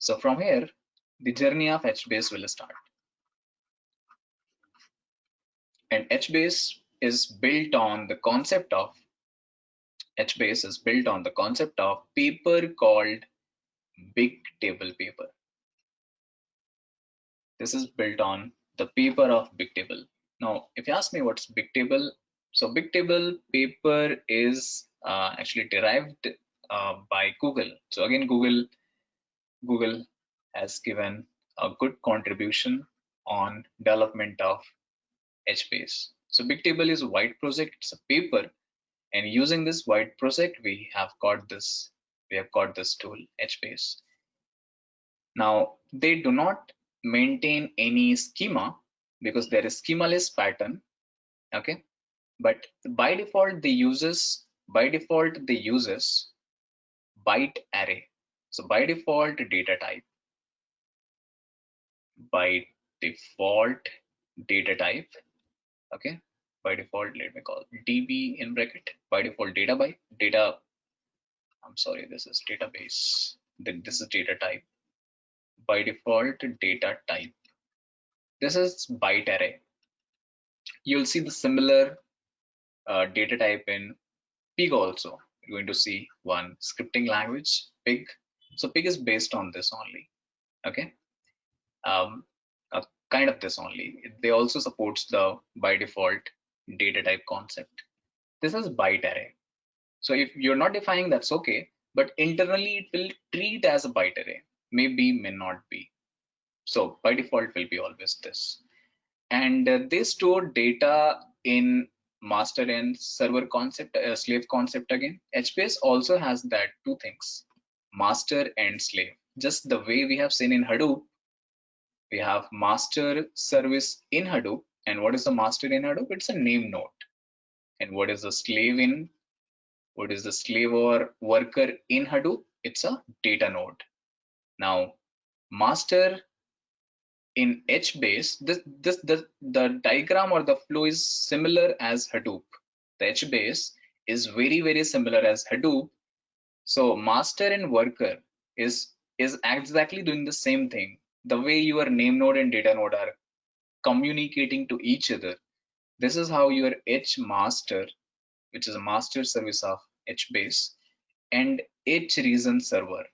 So from here, the journey of HBase will start. And HBase is built on the concept of paper called big table paper. This is built on the paper of big table. Now, if you ask me what's big table, so big table paper is actually derived by Google. So again, Google has given a good contribution on development of HBase. So big table is a white project, it's a paper, and using this white project, we have got this tool, HBase. Now, they do not maintain any schema because there is schemaless pattern. Okay, but by default they uses byte array. So by default data type, by default data type, okay, by default let me call db in bracket, by default data, I'm sorry, this is database, then this is data type. By default data type, this is byte array. You'll see the similar data type in Pig also. You're going to see one scripting language, Pig. So Pig is based on this only. Okay. Um, Kind of this only. They also supports the by default data type concept. This is byte array. So if you're not defining, that's okay. But internally, it will treat as a byte array. Maybe, may not be. So by default will be always this. And they store data in master and server concept, slave concept again. HBase also has that two things, master and slave. Just the way we have seen in Hadoop, we have master service in Hadoop. And what is the master in Hadoop? It's a name node. And what is the slave in, what is the slave or worker in Hadoop? It's a data node. Now, master in HBase, the diagram or the flow is similar as Hadoop. The HBase is very similar as Hadoop. So master and worker is exactly doing the same thing. The way your name node and data node are communicating to each other. This is how your H master, which is a master service of HBase, and H reason server.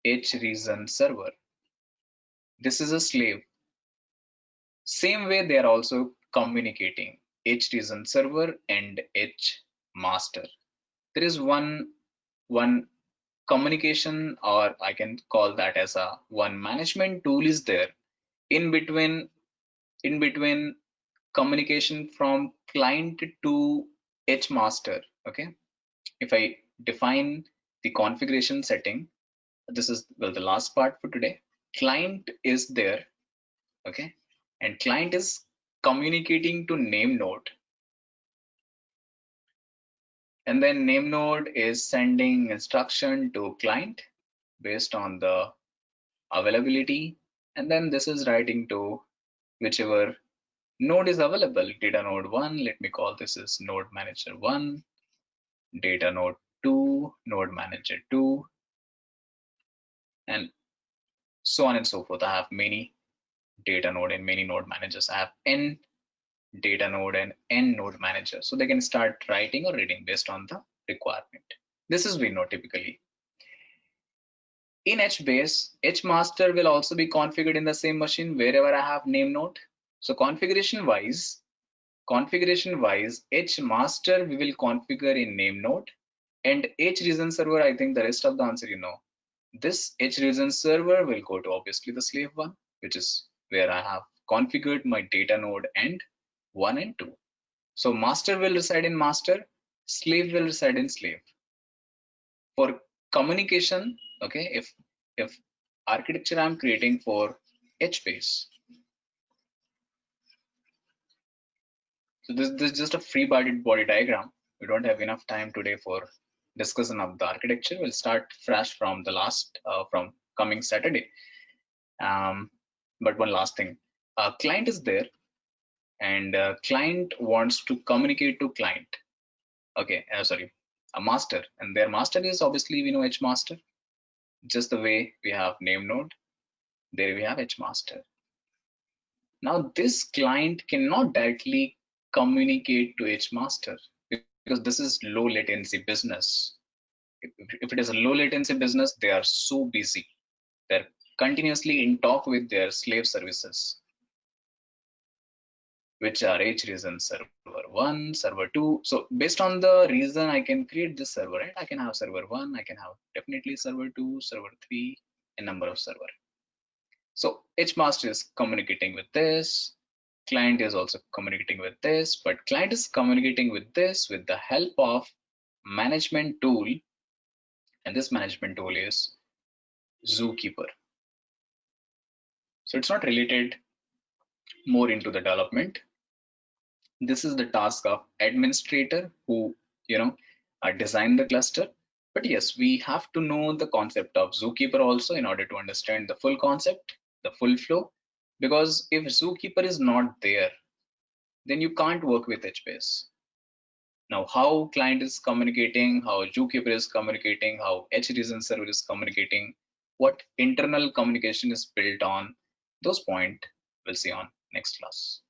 H reason server. This is a slave. Same way they are also communicating H reason server and H master. There is one communication, or I can call that as a one management tool is there in between communication from client to H master. Okay, if I define the configuration setting, this is well the last part for today. Client is there, okay, and client is communicating to name node, and then name node is sending instruction to client based on the availability, and then this is writing to whichever node is available. Data node 1, let me call this is node manager 1, data node 2, node manager 2, and so on and so forth. I have many data node and many node managers. I have n data node and n node manager, so they can start writing or reading based on the requirement. This is we know typically. In HBase, HMaster will also be configured in the same machine wherever I have name node. So configuration wise, HMaster we will configure in name node, and HReason server, I think the rest of the answer you know. This HReason server will go to obviously the slave one, which is where I have configured my data node and 1 and 2. So master will reside in master, slave will reside in slave. For communication, okay, if architecture I'm creating for HBase, so this is just a free body diagram. We don't have enough time today for discussion of the architecture. We'll start fresh from the last from coming Saturday. But one last thing, client is there, and client wants to communicate to client. Okay, sorry, a master, and their master is obviously we know H master. Just the way we have name node, there we have H master. Now this client cannot directly communicate to H master because this is low latency business. If it is a low latency business, they are so busy. They're continuously in talk with their slave services, which are H reason server 1, server 2. So based on the reason I can create this server, right? I can have server 1, I can have definitely server 2, server 3, a number of server. So H master is communicating with this, client is also communicating with this, but client is communicating with this with the help of management tool, and this management tool is Zookeeper. So it's not related more into the development. This is the task of administrator who design the cluster. But yes, we have to know the concept of Zookeeper also in order to understand the full concept, the full flow, because if Zookeeper is not there, then you can't work with HBase. Now, how client is communicating, how Zookeeper is communicating, how HReason server is communicating, what internal communication is built on, those points we'll see on next class.